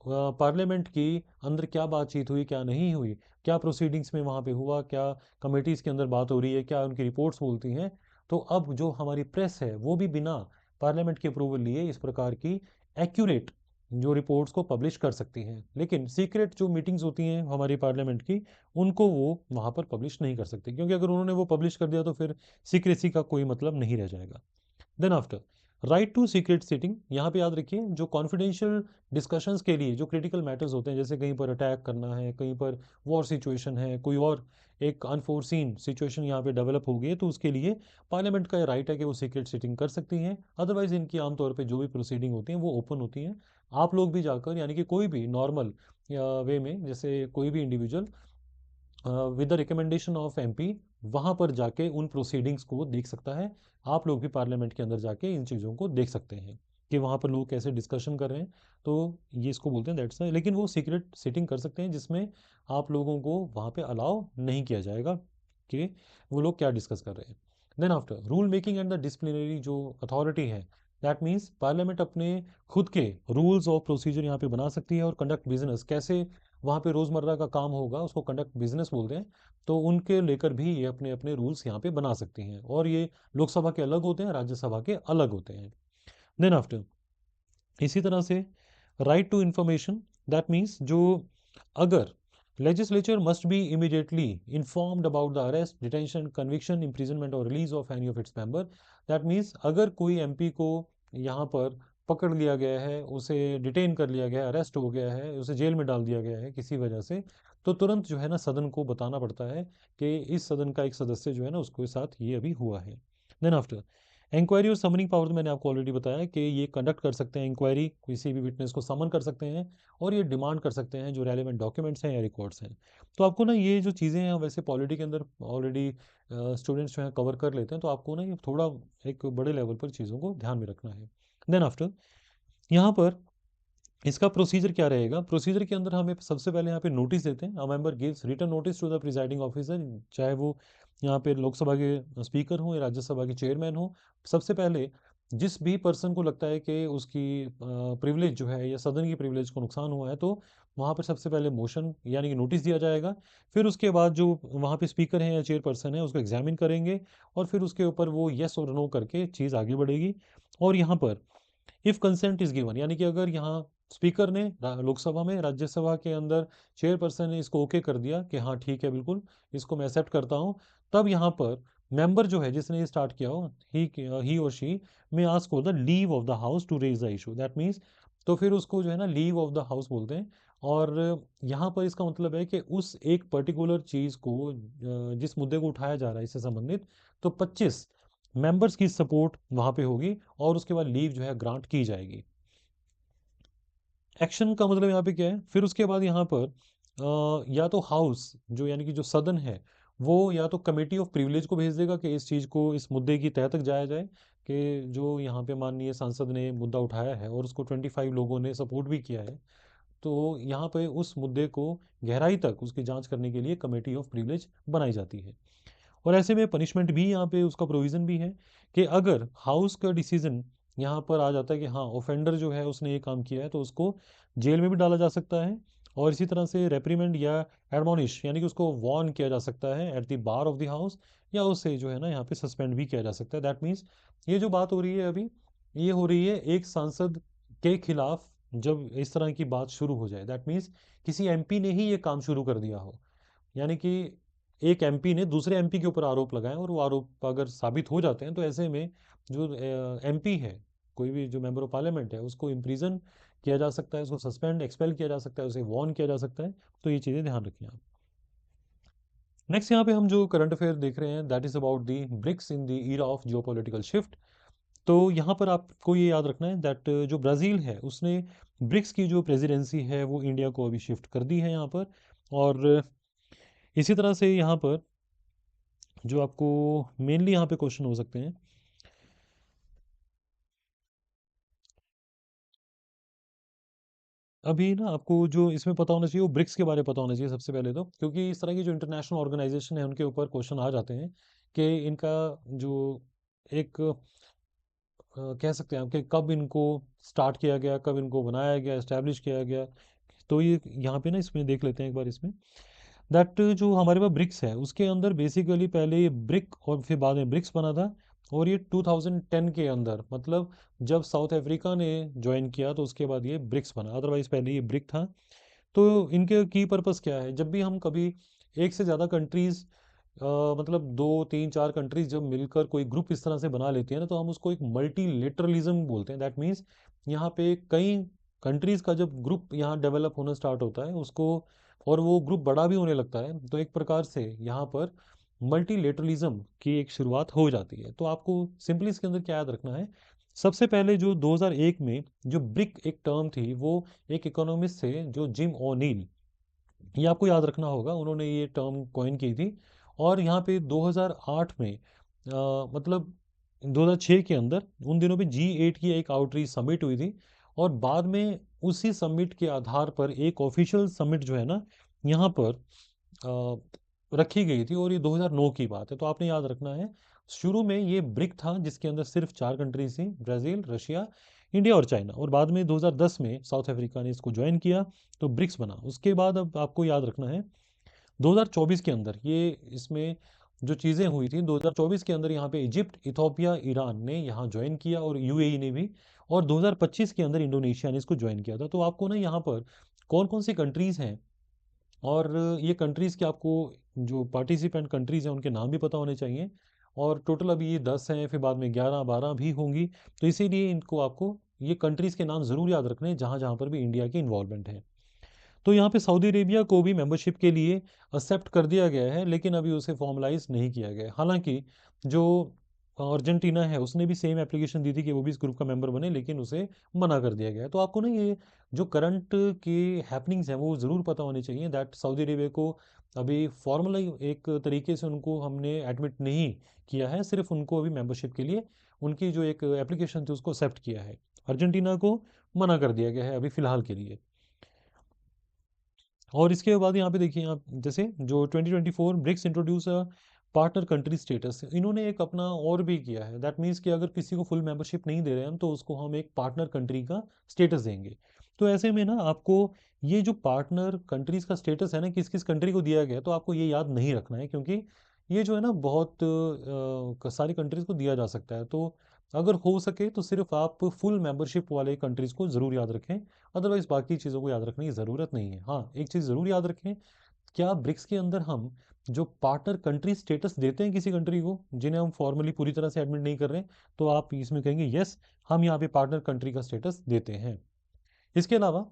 पार्लियामेंट की अंदर क्या बातचीत हुई, क्या नहीं हुई, क्या प्रोसीडिंग्स में वहाँ पे हुआ, क्या कमेटीज़ के अंदर बात हो रही है, क्या उनकी रिपोर्ट्स बोलती हैं, तो अब जो हमारी प्रेस है वो भी बिना पार्लियामेंट की अप्रूवल लिए इस प्रकार की एक्यूरेट जो रिपोर्ट्स को पब्लिश कर सकती हैं। लेकिन सीक्रेट जो मीटिंग्स होती हैं हमारी पार्लियामेंट की, उनको वो वहाँ पर पब्लिश नहीं कर सकते, क्योंकि अगर उन्होंने वो पब्लिश कर दिया तो फिर सीक्रेसी का कोई मतलब नहीं रह जाएगा। Then after right to secret sitting, यहाँ पे याद रखिए जो कॉन्फिडेंशियल डिस्कशंस के लिए जो क्रिटिकल मैटर्स होते हैं, जैसे कहीं पर अटैक करना है, कहीं पर वॉर सिचुएशन है, कोई और एक अनफोर्सीन सिचुएशन यहाँ पे डेवलप हो गई है, तो उसके लिए पार्लियामेंट का राइट है कि वो सीक्रेट सीटिंग कर सकती हैं। अदरवाइज इनकी आमतौर पे जो भी प्रोसीडिंग होती हैं वो ओपन होती हैं। आप लोग भी जाकर, यानी कि कोई भी नॉर्मल वे में, जैसे कोई भी individual with the recommendation of MP वहाँ पर जाके उन प्रोसीडिंग्स को देख सकता है। आप लोग भी पार्लियामेंट के अंदर जाके इन चीज़ों को देख सकते हैं कि वहाँ पर लोग कैसे डिस्कशन कर रहे हैं। तो ये इसको बोलते हैं दैट्स, लेकिन वो सीक्रेट सीटिंग कर सकते हैं जिसमें आप लोगों को वहाँ पे अलाउ नहीं किया जाएगा कि वो लोग क्या डिस्कस कर रहे हैं। Then after rule making and the disciplinary जो अथॉरिटी है, दैट मीन्स पार्लियामेंट अपने खुद के रूल्स ऑफ प्रोसीजर यहाँ पे बना सकती है, और कंडक्ट बिजनेस कैसे वहाँ पे रोज़मर्रा का काम होगा उसको कंडक्ट बिजनेस बोलते हैं। तो उनके लेकर भी ये अपने अपने रूल्स यहाँ पे बना सकती हैं, और ये लोकसभा के अलग होते हैं, राज्यसभा के अलग होते हैं। देन आफ्टर इसी तरह से right to information, that means जो अगर legislature must be immediately informed about the arrest, detention, conviction, imprisonment और release of any of its member, that means अगर कोई एमपी को यहाँ पर पकड़ लिया गया है, उसे डिटेन कर लिया गया है, अरेस्ट हो गया है, उसे जेल में डाल दिया गया है किसी वजह से, तो तुरंत जो है ना सदन को बताना पड़ता है कि इस सदन का एक सदस्य जो है ना उसके साथ ये अभी हुआ है। देन आफ्टर इंक्वायरी और समनिंग पावर, तो मैंने आपको ऑलरेडी बताया कि ये कंडक्ट कर सकते हैं इंक्वायरी, किसी भी विटनेस को समन कर सकते हैं, और ये डिमांड कर सकते हैं जो रेलिवेंट डॉक्यूमेंट्स हैं या रिकॉर्ड्स हैं। तो आपको ना ये जो चीज़ें हैं वैसे पॉलिटी के अंदर ऑलरेडी स्टूडेंट्स जो हैं कवर कर लेते हैं, तो आपको ना ये थोड़ा एक बड़े लेवल पर चीज़ों को ध्यान में रखना है। देन आफ्टर यहाँ पर इसका प्रोसीजर क्या रहेगा, प्रोसीजर के अंदर हमें सबसे पहले यहाँ पे नोटिस देते हैं। A member gives written notice to the presiding officer, चाहे वो यहाँ पे लोकसभा के स्पीकर हो या राज्यसभा के चेयरमैन हो। सबसे पहले जिस भी पर्सन को लगता है कि उसकी प्रिविलेज जो है या सदन की प्रिविलेज को नुकसान हुआ है, तो वहाँ पर सबसे पहले मोशन यानी कि नोटिस दिया जाएगा। फिर उसके बाद जो वहाँ पे स्पीकर हैं या चेयरपर्सन है उसको एग्जामिन करेंगे, और फिर उसके ऊपर वो येस और नो करके चीज़ आगे बढ़ेगी। और यहाँ पर इफ कंसेंट इज गिवन, यानी कि अगर यहाँ स्पीकर ने लोकसभा में, राज्यसभा के अंदर चेयरपर्सन ने इसको ओके कर दिया कि हाँ ठीक है बिल्कुल इसको मैं एक्सेप्ट करता हूँ, तब यहाँ पर मेंबर जो है जिसने ये स्टार्ट किया हो, ही और she may ask for the leave of the house to raise the issue, that means तो फिर उसको जो है ना लीव ऑफ द हाउस बोलते हैं। और यहाँ पर इसका मतलब है कि उस एक पर्टिकुलर चीज़ को जिस मुद्दे को उठाया जा रहा है इससे संबंधित, तो 25 मेंबर्स की सपोर्ट वहाँ पे होगी और उसके बाद लीव जो है ग्रांट की जाएगी। एक्शन का मतलब यहाँ पे क्या है, फिर उसके बाद यहाँ पर या तो हाउस जो यानी कि जो सदन है वो या तो कमेटी ऑफ प्रिविलेज को भेज देगा कि इस चीज़ को, इस मुद्दे की तह तक जाया जाए कि जो यहाँ पे माननीय सांसद ने मुद्दा उठाया है और उसको 25 लोगों ने सपोर्ट भी किया है, तो यहाँ पे उस मुद्दे को गहराई तक उसकी जांच करने के लिए कमेटी ऑफ प्रिविलेज बनाई जाती है। और ऐसे में पनिशमेंट भी यहाँ पे उसका प्रोविज़न भी है कि अगर हाउस का डिसीजन यहाँ पर आ जाता है कि हाँ ऑफेंडर जो है उसने ये काम किया है, तो उसको जेल में भी डाला जा सकता है और इसी तरह से रेप्रीमेंड या एडमोनिश यानी कि उसको वार्न किया जा सकता है at the bar of the house, या उससे जो है ना यहाँ पे सस्पेंड भी किया जा सकता है। दैट मीन्स ये जो बात हो रही है अभी, ये हो रही है एक सांसद के खिलाफ जब इस तरह की बात शुरू हो जाए, दैट मीन्स किसी एमपी ने ही ये काम शुरू कर दिया हो, यानी कि एक एमपी ने दूसरे एमपी के ऊपर आरोप लगाए और वो आरोप अगर साबित हो जाते हैं, तो ऐसे में जो एमपी है, कोई भी जो मेंबर ऑफ पार्लियामेंट है, उसको इम्प्रीजन किया जा सकता है, उसको सस्पेंड एक्सपेल किया जा सकता है, उसे वॉर्न किया जा सकता है। तो ये चीज़ें ध्यान रखिए आप। नेक्स्ट यहाँ पे हम जो करंट अफेयर देख रहे हैं that is about the BRICS in the era of Jio political shift. तो यहाँ पर आपको ये याद रखना है दैट जो ब्राज़ील है उसने ब्रिक्स की जो प्रेसिडेंसी है वो इंडिया को अभी शिफ्ट कर दी है यहाँ पर। और इसी तरह से यहाँ पर जो आपको मेनली यहाँ पे क्वेश्चन हो सकते हैं, अभी ना आपको जो इसमें पता होना चाहिए वो ब्रिक्स के बारे में पता होना चाहिए सबसे पहले तो, क्योंकि इस तरह की जो इंटरनेशनल ऑर्गेनाइजेशन है उनके ऊपर क्वेश्चन आ जाते हैं कि इनका जो एक कह सकते हैं आप कि कब इनको स्टार्ट किया गया, कब इनको बनाया गया, एस्टैब्लिश किया गया। तो ये यहाँ पे ना इसमें देख लेते हैं एक बार इसमें दैट जो हमारे पास ब्रिक्स है उसके अंदर बेसिकली पहले ये ब्रिक और फिर बाद में ब्रिक्स बना था। और ये 2010 के अंदर, मतलब जब साउथ अफ्रीका ने ज्वाइन किया तो उसके बाद ये ब्रिक्स बना, अदरवाइज पहले ये ब्रिक था। तो इनके की पर्पस क्या है, जब भी हम कभी एक से ज़्यादा कंट्रीज़ मतलब दो तीन चार कंट्रीज जब मिलकर कोई ग्रुप इस तरह से बना लेती है ना, तो हम उसको एक मल्टीलेटरलिज्म बोलते हैं। दैट मीन्स यहाँ पे कई कंट्रीज का जब ग्रुप यहाँ डेवलप होना स्टार्ट होता है उसको, और वो ग्रुप बड़ा भी होने लगता है, तो एक प्रकार से यहाँ पर मल्टीलेटरलिज्म की एक शुरुआत हो जाती है। तो आपको सिंपली इसके अंदर क्या याद रखना है, सबसे पहले जो 2001 में जो ब्रिक एक टर्म थी वो एक इकोनॉमिस्ट थे जो जिम ओनील, ये आपको याद रखना होगा, उन्होंने ये टर्म कॉइन की थी। और यहाँ पे 2008 में मतलब 2006 के अंदर उन दिनों पे G8 की एक आउटरीच समिट हुई थी। और बाद में उसी समिट के आधार पर एक ऑफिशियल समिट जो है ना यहाँ पर रखी गई थी, और ये 2009 की बात है। तो आपने याद रखना है शुरू में ये ब्रिक था जिसके अंदर सिर्फ चार कंट्रीज थी, ब्राज़ील, रशिया, इंडिया और चाइना, और बाद में 2010 में साउथ अफ्रीका ने इसको ज्वाइन किया तो ब्रिक्स बना। उसके बाद अब आपको याद रखना है 2024 के अंदर ये इसमें जो चीज़ें हुई थी 2024 के अंदर, यहाँ पे इजिप्ट, इथोपिया, ईरान ने यहाँ ज्वाइन किया और यूएई ने भी। और 2025 के अंदर इंडोनेशिया ने इसको ज्वाइन किया था। तो आपको ना यहाँ पर कौन कौन सी कंट्रीज़ हैं और ये कंट्रीज़ के आपको जो पार्टिसिपेंट कंट्रीज़ हैं उनके नाम भी पता होने चाहिए। और टोटल अभी ये 10 हैं, फिर बाद में 11 12 भी होंगी। तो इसीलिए इनको आपको ये कंट्रीज़ के नाम ज़रूर याद रखने हैं जहाँ जहाँ पर भी इंडिया की इन्वॉल्वमेंट है। तो यहाँ पे सऊदी अरेबिया को भी मेंबरशिप के लिए एक्सेप्ट कर दिया गया है, लेकिन अभी उसे फॉर्मलाइज नहीं किया गया है। हालांकि जो अर्जेंटीना है उसने भी सेम एप्लीकेशन दी थी कि वो भी इस ग्रुप का मेंबर बने, लेकिन उसे मना कर दिया गया है। तो आपको ना ये जो करंट की हैपनिंग्स हैं वो ज़रूर पता होनी चाहिए दैट सऊदी अरेबिया को अभी फॉर्मली एक तरीके से उनको हमने एडमिट नहीं किया है, सिर्फ उनको अभी मेंबरशिप के लिए उनकी जो एक एप्लीकेशन थी उसको एक्सेप्ट किया है। अर्जेंटीना को मना कर दिया गया है अभी फ़िलहाल के लिए। और इसके बाद यहाँ पे देखिए आप जैसे जो 2024 BRICS introduce partner country status, इन्होंने एक अपना और भी किया है। दैट मीन्स कि अगर किसी को फुल मेंबरशिप नहीं दे रहे हैं हम, तो उसको हम एक पार्टनर कंट्री का स्टेटस देंगे। तो ऐसे में ना आपको ये जो पार्टनर कंट्रीज का स्टेटस है ना किस किस कंट्री को दिया गया है, तो आपको ये याद नहीं रखना है, क्योंकि ये जो है ना बहुत सारी कंट्रीज को दिया जा सकता है। तो अगर हो सके तो सिर्फ आप फुल मेंबरशिप वाले कंट्रीज़ को ज़रूर याद रखें, अदरवाइज़ बाकी चीज़ों को याद रखने की ज़रूरत नहीं है। हाँ, एक चीज़ ज़रूर याद रखें, क्या ब्रिक्स के अंदर हम जो पार्टनर कंट्री स्टेटस देते हैं किसी कंट्री को, जिन्हें हम फॉर्मली पूरी तरह से एडमिट नहीं कर रहे हैं, तो आप इसमें कहेंगे यस, हम यहाँ पे पार्टनर कंट्री का स्टेटस देते हैं। इसके अलावा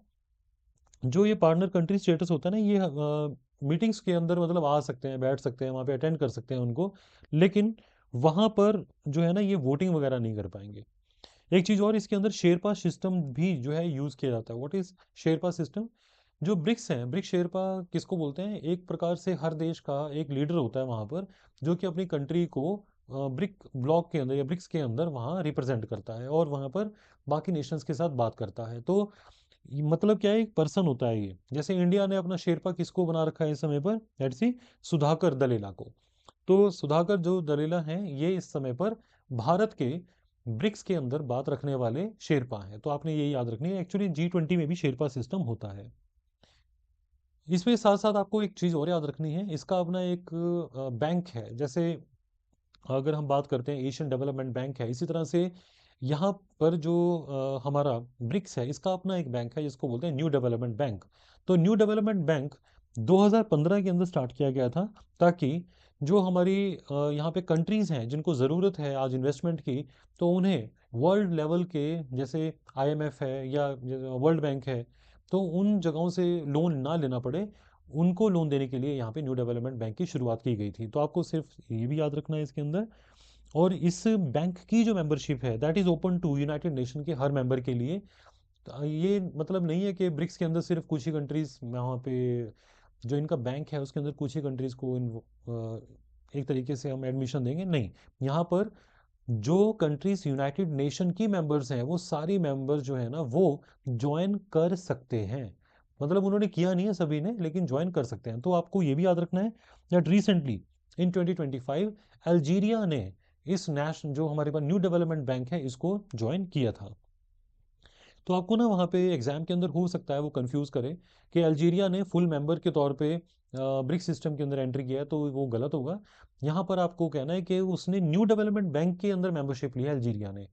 जो ये पार्टनर कंट्री स्टेटस होता है ना, ये मीटिंग्स के अंदर मतलब आ सकते हैं, बैठ सकते हैं, वहाँ पे अटेंड कर सकते हैं उनको, लेकिन वहाँ पर जो है ना ये वोटिंग वगैरह नहीं कर पाएंगे। एक चीज़ और, इसके अंदर शेरपा सिस्टम भी जो है यूज़ किया जाता है। What is Sherpa system? जो ब्रिक्स हैं, ब्रिक्स शेरपा किसको बोलते हैं? एक प्रकार से हर देश का एक लीडर होता है वहाँ पर, जो कि अपनी कंट्री को ब्रिक ब्लॉक के अंदर या ब्रिक्स के अंदर वहाँ रिप्रेजेंट करता है और वहाँ पर बाकी नेशंस के साथ बात करता है। तो मतलब क्या है, एक पर्सन होता है ये। जैसे इंडिया ने अपना शेरपा किसको बना रखा है इस समय पर? लेट्स सी, सुधाकर दलेला को। तो सुधाकर जो दलेला हैं, ये इस समय पर भारत के ब्रिक्स के अंदर बात रखने वाले शेरपा हैं। तो आपने ये याद रखनी है, एक्चुअली G20 में भी शेरपा सिस्टम होता है। इसमें साथ साथ आपको एक चीज़ और याद रखनी है, इसका अपना एक बैंक है। जैसे अगर हम बात करते हैं एशियन डेवलपमेंट बैंक है, इसी तरह से यहाँ पर जो हमारा ब्रिक्स है, इसका अपना एक बैंक है जिसको बोलते हैं न्यू डेवलपमेंट बैंक। तो न्यू डेवलपमेंट बैंक 2015 के अंदर स्टार्ट किया गया था, ताकि जो हमारी यहाँ पे कंट्रीज़ हैं जिनको ज़रूरत है आज इन्वेस्टमेंट की, तो उन्हें वर्ल्ड लेवल के, जैसे IMF है या वर्ल्ड बैंक है, तो उन जगहों से लोन ना लेना पड़े, उनको लोन देने के लिए यहाँ पे न्यू डेवलपमेंट बैंक की शुरुआत की गई थी। तो आपको सिर्फ ये भी याद रखना है इसके अंदर। और इस बैंक की जो मेंबरशिप है, that is open to United Nation के हर मेंबर के लिए। तो ये मतलब नहीं है कि ब्रिक्स के अंदर सिर्फ कुछ ही कंट्रीज वहाँ पे, जो इनका बैंक है उसके अंदर कुछ ही कंट्रीज को एक तरीके से हम एडमिशन देंगे, नहीं। यहाँ पर जो कंट्रीज यूनाइटेड नेशन की मेंबर्स हैं, वो सारी मेंबर्स जो है ना, वो ज्वाइन कर सकते हैं। मतलब उन्होंने किया नहीं है सभी ने, लेकिन ज्वाइन कर सकते हैं। तो आपको ये भी याद रखना है दैट रिसेंटली इन 2025 अल्जीरिया ने इस नेशन जो हमारे पास न्यू डेवलपमेंट बैंक है, इसको ज्वाइन किया था। तो आपको ना वहाँ पे एग्जाम के अंदर हो सकता है वो कंफ्यूज करे कि अल्जीरिया ने फुल मेंबर के तौर पे ब्रिक्स सिस्टम के अंदर एंट्री किया है, तो वो गलत होगा। यहाँ पर आपको कहना है कि उसने न्यू डेवलपमेंट बैंक के अंदर मेंबरशिप लिया है अल्जीरिया ने।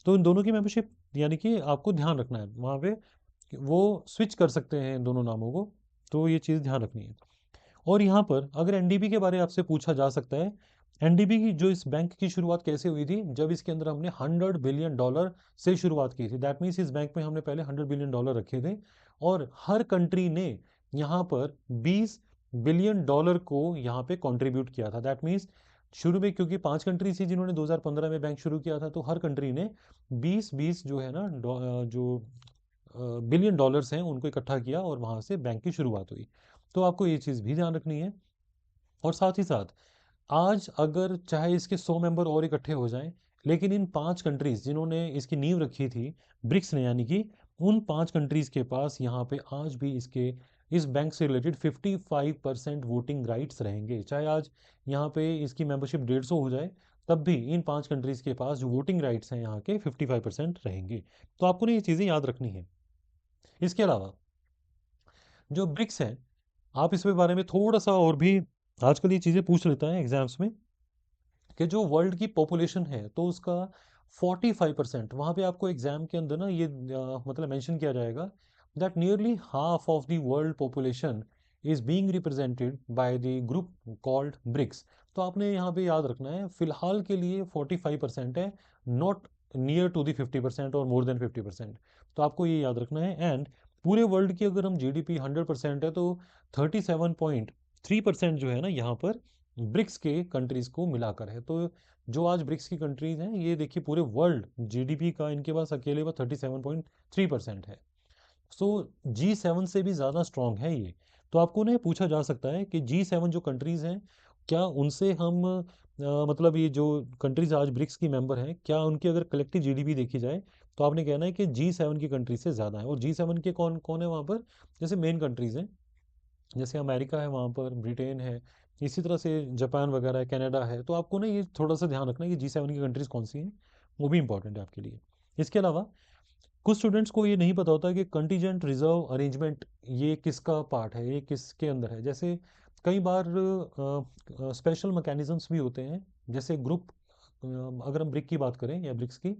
तो इन दोनों की मेंबरशिप, यानी कि आपको ध्यान रखना है वहाँ पे कि वो स्विच कर सकते हैं इन दोनों नामों को। तो ये चीज़ ध्यान रखनी है। और यहाँ पर अगर एनडीबी के बारे में आपसे पूछा जा सकता है, एनडीबी की जो इस बैंक की शुरुआत कैसे हुई थी? जब इसके अंदर हमने $100 बिलियन से शुरुआत की थी। दैट मीन्स इस बैंक में हमने पहले $100 बिलियन रखे थे, और हर कंट्री ने यहाँ पर $20 बिलियन को यहाँ पे कंट्रीब्यूट किया था। दैट मीन्स शुरू में, क्योंकि 5 कंट्री थी जिन्होंने 2015 में बैंक शुरू किया था, तो हर कंट्री ने 20-20 जो है ना जो बिलियन डॉलर्स हैं उनको इकट्ठा किया, और वहाँ से बैंक की शुरुआत हुई। तो आपको ये चीज़ भी ध्यान रखनी है। और साथ ही साथ आज अगर चाहे इसके 100 मेंबर और इकट्ठे हो जाएं, लेकिन इन 5 कंट्रीज जिन्होंने इसकी नींव रखी थी ब्रिक्स ने, यानी कि उन 5 कंट्रीज के पास यहाँ पे आज भी इसके इस बैंक से रिलेटेड 55% वोटिंग राइट्स रहेंगे। चाहे आज यहाँ पे इसकी मेंबरशिप 150 हो जाए, तब भी इन 5 कंट्रीज के पास जो वोटिंग राइट्स हैं यहाँ के 55% रहेंगे। तो आपको ना ये चीज़ें याद रखनी है। इसके अलावा जो ब्रिक्स हैं, आप इसके बारे में थोड़ा सा और भी, आजकल ये चीज़ें पूछ लेता है एग्जाम्स में, कि जो वर्ल्ड की पॉपुलेशन है तो उसका 45%, वहाँ पे आपको एग्जाम के अंदर ना ये मतलब मेंशन किया जाएगा that nearly half of the world population is being represented by the group called BRICS. तो आपने यहाँ पे याद रखना है, फिलहाल के लिए 45% है, नॉट नियर टू द 50% और मोर देन 50%। तो आपको ये याद रखना है। एंड पूरे वर्ल्ड की अगर हम GDP 100% है, तो 37.3% जो है ना यहाँ पर ब्रिक्स के कंट्रीज को मिलाकर है। तो जो आज ब्रिक्स की कंट्रीज हैं, ये देखिए पूरे वर्ल्ड GDP का इनके पास अकेले वो 37.3% है। सो G7 से भी ज़्यादा स्ट्रांग है ये। तो आपको ना ये पूछा जा सकता है कि G7 जो कंट्रीज़ हैं, क्या उनसे हम मतलब ये जो कंट्रीज आज ब्रिक्स की मेंबर हैं, क्या उनकी अगर कलेक्टिव GDP देखी जाए, तो आपने कहना है कि G7 की कंट्रीज से ज़्यादा है। और G7 के कौन कौन है वहाँ पर? जैसे मेन कंट्रीज़ हैं, जैसे अमेरिका है, वहाँ पर ब्रिटेन है, इसी तरह से जापान वगैरह है, कनाडा है। तो आपको ना ये थोड़ा सा ध्यान रखना है कि G7 की कंट्रीज़ कौन सी हैं, वो भी इंपॉर्टेंट है आपके लिए। इसके अलावा कुछ स्टूडेंट्स को ये नहीं पता होता कि कंटीजेंट रिजर्व अरेंजमेंट ये किसका पार्ट है, ये किसके अंदर है। जैसे कई बार स्पेशल मैकेनिज्म्स भी होते हैं, जैसे ग्रुप अगर हम ब्रिक की बात करें या ब्रिक्स की,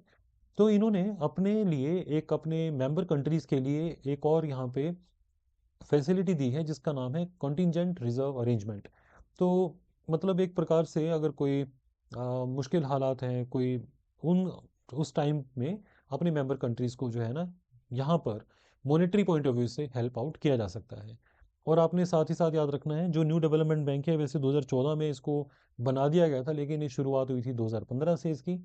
तो इन्होंने अपने लिए एक अपने मेंबर कंट्रीज़ के लिए एक और यहाँ पे फैसिलिटी दी है जिसका नाम है कॉन्टिजेंट रिजर्व अरेंजमेंट। तो मतलब एक प्रकार से अगर कोई मुश्किल हालात हैं, कोई उन उस टाइम में अपने मेंबर कंट्रीज़ को जो है ना यहाँ पर मॉनेटरी पॉइंट ऑफ व्यू से हेल्प आउट किया जा सकता है। और आपने साथ ही साथ याद रखना है, जो न्यू डेवलपमेंट बैंक है वैसे 2014 में इसको बना दिया गया था, लेकिन ये शुरुआत हुई थी 2015 से इसकी।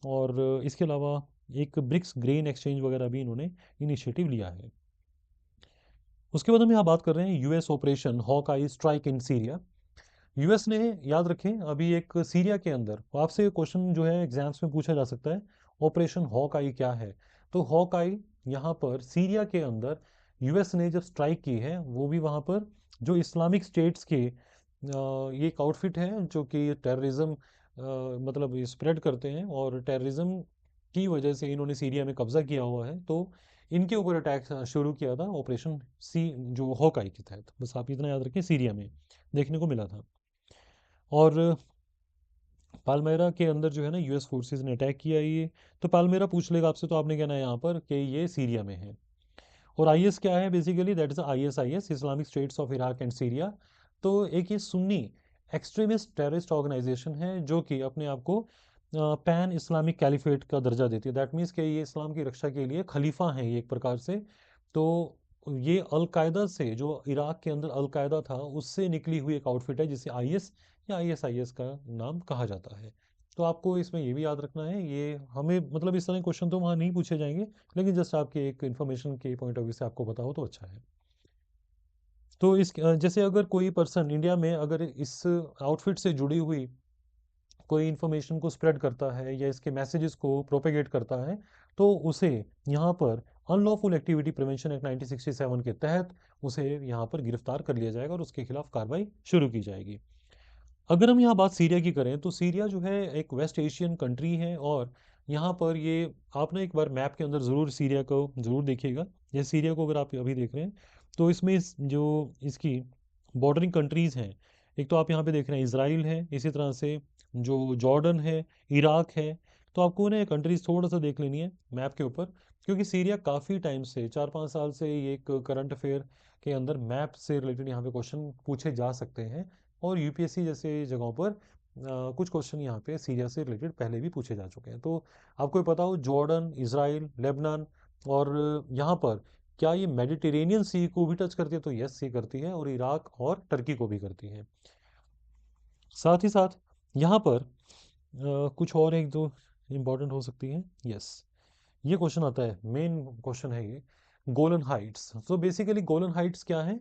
और इसके अलावा एक ब्रिक्स ग्रेन एक्सचेंज वगैरह भी इन्होंने इनिशिएटिव लिया है। उसके बाद हम यहाँ बात कर रहे हैं US operation hawk eye strike in Syria. US ने, याद रखें, अभी एक सीरिया के अंदर आपसे क्वेश्चन जो है एग्जाम्स में पूछा जा सकता है, ऑपरेशन हॉक आई क्या है। तो हॉक आई यहाँ पर सीरिया के अंदर यूएस ने जब स्ट्राइक की है, वो भी वहाँ पर जो इस्लामिक स्टेट्स के ये एक आउटफिट है जो कि टेररिज्म मतलब स्प्रेड करते हैं, और टेररिज्म की वजह से इन्होंने सीरिया में कब्जा किया हुआ है। तो इनके ऊपर अटैक शुरू किया था ऑपरेशन सी जो हॉक आई के तहत। बस आप इतना याद रखें, सीरिया में देखने को मिला था। और पालमेरा के अंदर जो है ना यूएस फोर्सेस ने अटैक किया ये। तो पालमेरा पूछ लेगा आपसे, तो आपने कहना है यहाँ पर कि ये सीरिया में है। और आईएस क्या है? Basically that is IS, Islamic States of Iraq and Syria. तो एक ये सुन्नी एक्सट्रीमिस्ट टेररिस्ट ऑर्गेनाइजेशन है जो कि अपने आप को पैन इस्लामिक कैलिफेट का दर्जा देती है। दैट मीन्स कि ये इस्लाम की रक्षा के लिए खलीफा हैं ये एक प्रकार से। तो ये अलकायदा से, जो इराक के अंदर अलकायदा था, उससे निकली हुई एक आउटफिट है जिसे आईएस या आईएसआईएस का नाम कहा जाता है। तो आपको इसमें ये भी याद रखना है, ये हमें मतलब इस तरह के क्वेश्चन तो वहाँ नहीं पूछे जाएंगे, लेकिन जस्ट आपके एक इन्फॉर्मेशन के पॉइंट ऑफ व्यू से आपको पता हो तो अच्छा है। तो इस जैसे अगर कोई पर्सन इंडिया में अगर इस आउटफिट से जुड़ी हुई कोई इन्फॉर्मेशन को स्प्रेड करता है या इसके मैसेजेस को प्रोपेगेट करता है, तो उसे यहाँ पर अनलॉफुल एक्टिविटी प्रिवेंशन एक्ट 1967 के तहत उसे यहाँ पर गिरफ्तार कर लिया जाएगा और उसके खिलाफ कार्रवाई शुरू की जाएगी। अगर हम यहाँ बात सीरिया की करें, तो सीरिया जो है एक वेस्ट एशियन कंट्री है, और यहाँ पर ये आप ना एक बार मैप के अंदर ज़रूर सीरिया को ज़रूर देखिएगा। जैसे सीरिया को अगर आप अभी देख रहे हैं, तो इसमें जो इसकी बॉर्डरिंग कंट्रीज़ हैं, एक तो आप यहाँ पे देख रहे हैं इसराइल है, इसी तरह से जो जॉर्डन है, इराक है। तो आपको ना कंट्रीज थोड़ा सा देख लेनी है मैप के ऊपर, क्योंकि सीरिया काफ़ी टाइम से 4-5 साल से ये एक करंट अफेयर के अंदर मैप से रिलेटेड यहाँ पे क्वेश्चन पूछे जा सकते हैं। और यूपीएससी जैसे जगहों पर कुछ क्वेश्चन यहाँ पे सीरिया से रिलेटेड पहले भी पूछे जा चुके हैं। तो आपको ये पता हो, जॉर्डन, इसराइल, लेबनान, और यहाँ पर क्या ये मेडिटेरेनियन सी को भी टच करती है? तो यस, ये करती है, और इराक और टर्की को भी करती है। साथ ही साथ यहाँ पर कुछ और एक दो इम्पोर्टेंट हो सकती हैं। यस, ये क्वेश्चन आता है, मेन क्वेश्चन है ये, गोलन हाइट्स। तो बेसिकली गोलन हाइट्स क्या है?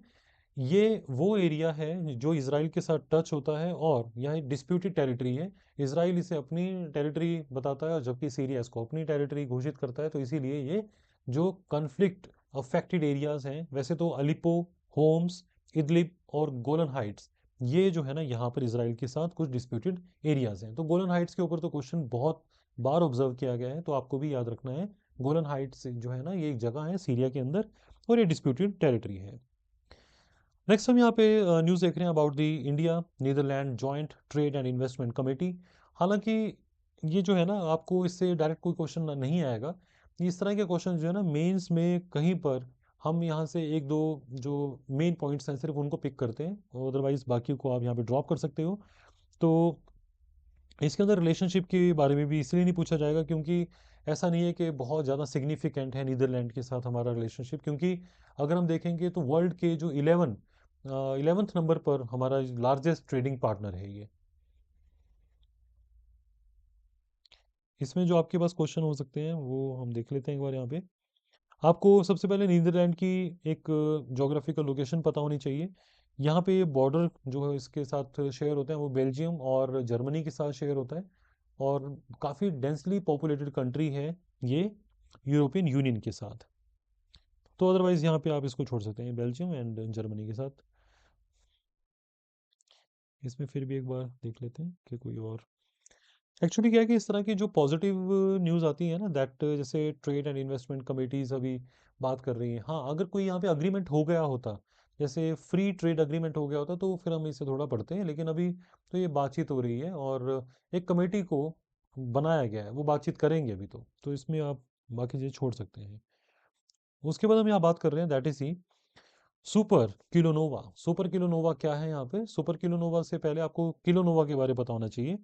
ये वो एरिया है जो इसराइल के साथ टच होता है, और यह एक डिस्प्यूटेड टेरिटरी है। इसराइल इसे अपनी टेरिटरी बताता है, और जबकि सीरिया इसको अपनी टेरिटरी घोषित करता है। तो इसीलिए ये जो कन्फ्लिक्ट अफेक्टेड एरियाज हैं, वैसे तो अलिपो, होम्स, इदलिब और गोलन हाइट्स, ये जो है ना यहाँ पर इसराइल के साथ कुछ डिस्प्यूटेड एरियाज हैं। तो गोलन हाइट्स के ऊपर तो क्वेश्चन बहुत बार ऑब्जर्व किया गया है, तो आपको भी याद रखना है, गोलन हाइट्स जो है ना ये एक जगह है सीरिया के अंदर, और ये डिस्प्यूटेड टेरिटरी है। नेक्स्ट हम यहाँ पे न्यूज़ देख रहे हैं about the India Netherland joint trade and investment committee. हालांकि ये जो है ना, आपको इससे डायरेक्ट कोई क्वेश्चन नहीं आएगा। इस तरह के क्वेश्चन जो है ना मेंस में कहीं पर हम यहाँ से एक दो जो मेन पॉइंट्स हैं सिर्फ उनको पिक करते हैं, और अदरवाइज बाकी को आप यहाँ पे ड्रॉप कर सकते हो। तो इसके अंदर रिलेशनशिप के बारे में भी इसलिए नहीं पूछा जाएगा क्योंकि ऐसा नहीं है कि बहुत ज़्यादा सिग्निफिकेंट है नीदरलैंड के साथ हमारा रिलेशनशिप, क्योंकि अगर हम देखेंगे तो वर्ल्ड के जो 11th नंबर पर हमारा लार्जेस्ट ट्रेडिंग पार्टनर है ये। इसमें जो आपके पास क्वेश्चन हो सकते हैं वो हम देख लेते हैं एक बार यहाँ पे। आपको सबसे पहले नीदरलैंड की एक जोग्राफिकल लोकेशन पता होनी चाहिए। यहाँ पे बॉर्डर जो है इसके साथ शेयर होते हैं, वो बेल्जियम और जर्मनी के साथ शेयर होता है, और काफ़ी डेंसली पॉपुलेटेड कंट्री है ये यूरोपियन यूनियन के साथ। तो अदरवाइज़ यहाँ पे आप इसको छोड़ सकते हैं, बेल्जियम एंड जर्मनी के साथ। इसमें फिर भी एक बार देख लेते हैं कि कोई और एक्चुअली क्या है कि इस तरह की जो पॉजिटिव न्यूज़ आती है ना, दैट जैसे ट्रेड एंड इन्वेस्टमेंट कमिटीज़ अभी बात कर रही हैं, हाँ अगर कोई यहाँ पे अग्रीमेंट हो गया होता, जैसे फ्री ट्रेड अग्रीमेंट हो गया होता, तो फिर हम इसे थोड़ा पढ़ते हैं, लेकिन अभी तो ये बातचीत हो रही है, और एक कमेटी को बनाया गया है, वो बातचीत करेंगे अभी तो इसमें आप बाकी चीज़ें छोड़ सकते हैं। उसके बाद हम यहाँ बात कर रहे हैं that is he super kilonova. Super kilonova क्या है यहाँ पे? सुपर किलोनोवा से पहले आपको किलोनोवा के बारे में पता होना चाहिए।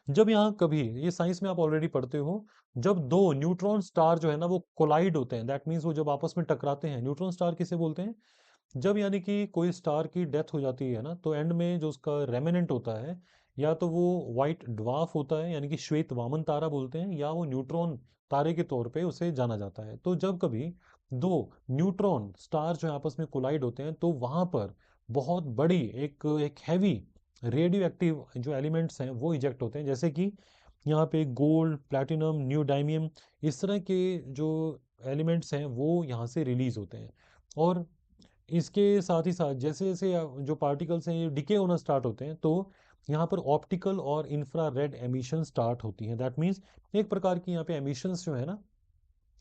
जब यहाँ कभी, ये साइंस में आप ऑलरेडी पढ़ते हो, जब दो न्यूट्रॉन स्टार जो है ना वो कोलाइड होते हैं, दैट मीन्स वो जब आपस में टकराते हैं, न्यूट्रॉन स्टार किसे बोलते हैं? जब यानी कि कोई स्टार की डेथ हो जाती है ना, तो एंड में जो उसका रेमिनेंट होता है, या तो वो वाइट ड्वार्फ होता है यानी कि श्वेत वामन तारा बोलते हैं, या वो न्यूट्रॉन तारे के तौर पे उसे जाना जाता है। तो जब कभी दो न्यूट्रॉन स्टार जो है आपस में कोलाइड होते हैं, तो वहां पर बहुत बड़ी एक एक हैवी रेडियो एक्टिव जो एलिमेंट्स हैं वो इजेक्ट होते हैं, जैसे कि यहाँ पे गोल्ड, प्लैटिनम, न्यूडाइमियम, इस तरह के जो एलिमेंट्स हैं वो यहाँ से रिलीज होते हैं। और इसके साथ ही साथ जैसे जैसे जो पार्टिकल्स हैं ये डिके होना स्टार्ट होते हैं, तो यहाँ पर ऑप्टिकल और इंफ्रारेड एमिशन स्टार्ट होती हैं। दैट मीन्स एक प्रकार की यहाँ पे एमिशंस जो है ना,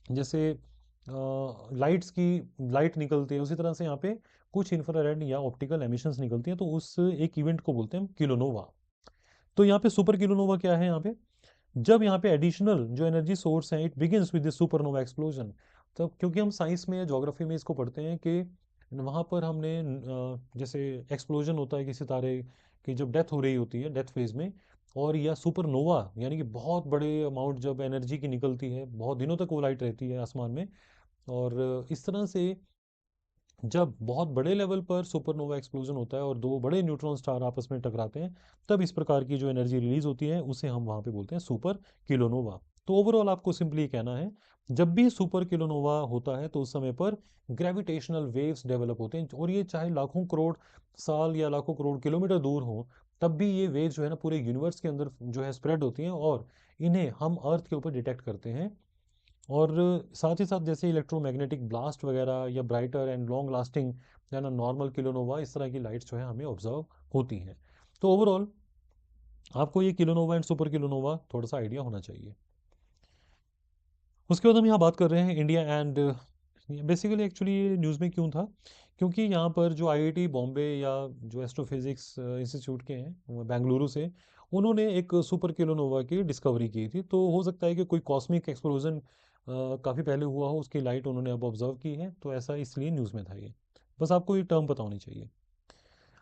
जैसे लाइट्स की लाइट निकलती है, उसी तरह से यहाँ पे कुछ इंफ्रारेड या ऑप्टिकल एमिशंस निकलती हैं, तो उस एक इवेंट को बोलते हैं किलोनोवा। तो यहाँ पे सुपर किलोनोवा क्या है यहाँ पे? जब यहाँ पे एडिशनल जो एनर्जी सोर्स है, it begins with the supernova explosion. तब क्योंकि हम साइंस में या ज्योग्राफी में इसको पढ़ते हैं कि वहाँ पर हमने जैसे एक्सप्लोजन होता है किसी तारे की जब डेथ हो रही होती है, डेथ फेज में, और या सुपरनोवा यानी कि बहुत बड़े अमाउंट जब एनर्जी की निकलती है, बहुत दिनों तक वो लाइट रहती है आसमान में, और इस तरह से जब बहुत बड़े लेवल पर सुपरनोवा एक्सप्लोजन होता है और दो बड़े न्यूट्रॉन स्टार आपस में टकराते हैं, तब इस प्रकार की जो एनर्जी रिलीज होती है उसे हम वहाँ पे बोलते हैं सुपर किलोनोवा। तो ओवरऑल आपको सिंपली कहना है, जब भी सुपर किलोनोवा होता है तो उस समय पर ग्रेविटेशनल वेव्स डेवलप होते हैं, और ये चाहे लाखों करोड़ साल या लाखों करोड़ किलोमीटर दूर हो, तब भी ये वेव्स जो है ना पूरे यूनिवर्स के अंदर जो है स्प्रेड होती हैं, और इन्हें हम अर्थ के ऊपर डिटेक्ट करते हैं। और साथ ही साथ जैसे इलेक्ट्रोमैग्नेटिक ब्लास्ट वगैरह या ब्राइटर एंड लॉन्ग लास्टिंग या ना नॉर्मल किलोनोवा, इस तरह की लाइट्स जो है हमें ऑब्जर्व होती हैं। तो ओवरऑल आपको ये किलोनोवा एंड सुपर किलोनोवा थोड़ा सा आइडिया होना चाहिए। उसके बाद हम यहाँ बात कर रहे हैं इंडिया एंड, बेसिकली एक्चुअली ये न्यूज़ में क्यों था, क्योंकि यहाँ पर जो आईआईटी बॉम्बे या जो एस्ट्रोफिजिक्स इंस्टीट्यूट के हैं बेंगलुरु से, उन्होंने एक सुपर किलोनोवा की डिस्कवरी की थी। तो हो सकता है कि कोई कॉस्मिक एक्सप्लोजन काफ़ी पहले हुआ हो, उसकी लाइट उन्होंने अब ऑब्जर्व की है, तो ऐसा इसलिए न्यूज़ में था ये। बस आपको ये टर्म पता होनी चाहिए।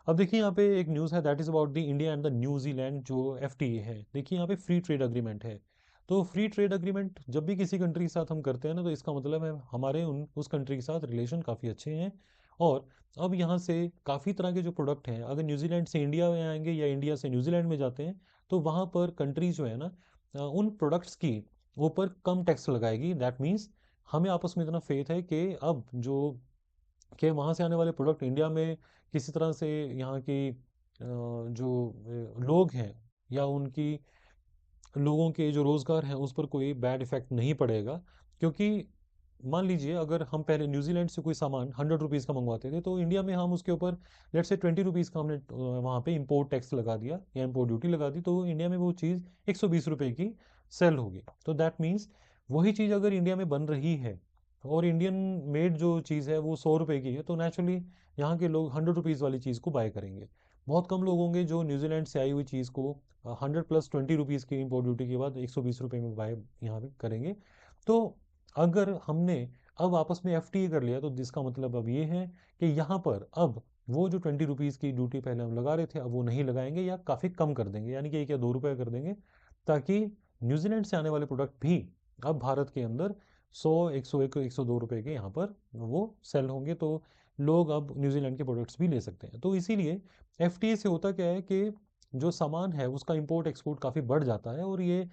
अब देखिए यहाँ पे एक न्यूज़ है that is about the India and the New Zealand जो एफटीए है। देखिए यहाँ पे फ्री ट्रेड अग्रीमेंट है। तो फ्री ट्रेड अग्रीमेंट जब भी किसी कंट्री के साथ हम करते हैं ना, तो इसका मतलब है हमारे उस कंट्री के साथ रिलेशन काफ़ी अच्छे हैं। और अब यहाँ से काफ़ी तरह के जो प्रोडक्ट हैं, अगर न्यूजीलैंड से इंडिया में आएंगे या इंडिया से न्यूजीलैंड में जाते हैं, तो वहाँ पर कंट्री जो है ना उन प्रोडक्ट्स की ऊपर कम टैक्स लगाएगी। दैट मीन्स हमें आपस में इतना फेथ है कि अब जो कि वहाँ से आने वाले प्रोडक्ट इंडिया में किसी तरह से यहाँ की जो लोग हैं या उनकी लोगों के जो रोज़गार हैं उस पर कोई बैड इफेक्ट नहीं पड़ेगा। क्योंकि मान लीजिए अगर हम पहले न्यूजीलैंड से कोई सामान 100 रुपीज़ का मंगवाते थे, तो इंडिया में हम उसके ऊपर लेट से 20 रुपीज़ का हमने वहाँ पे इंपोर्ट टैक्स लगा दिया या इंपोर्ट ड्यूटी लगा दी, तो इंडिया में वो चीज़ 120 रुपये की सेल होगी। तो दैट मीन्स वही चीज़ अगर इंडिया में बन रही है और इंडियन मेड जो चीज़ है वो 100 रुपये की है, तो नेचुरली यहाँ के लोग 100 रुपीज़ वाली चीज़ को बाय करेंगे। बहुत कम लोग होंगे जो न्यूजीलैंड से आई हुई चीज़ को 100 + 20 रुपीज़ की इम्पोर्ट ड्यूटी के बाद 120 रुपये में बाय यहाँ पे करेंगे। तो अगर हमने अब आपस में एफटीए कर लिया, तो जिसका मतलब अब ये है कि यहाँ पर अब वो जो 20 रुपीज़ की ड्यूटी पहले हम लगा रहे थे, अब वो नहीं लगाएंगे या काफ़ी कम कर देंगे, यानी कि 1 या 2 रुपये कर देंगे, ताकि न्यूजीलैंड से आने वाले प्रोडक्ट भी अब भारत के अंदर 100, 101, 102 रुपये के यहाँ पर वो सेल होंगे। तो लोग अब न्यूजीलैंड के प्रोडक्ट्स भी ले सकते हैं। तो इसीलिए एफटीए से होता क्या है कि जो सामान है उसका इंपोर्ट एक्सपोर्ट काफ़ी बढ़ जाता है, और ये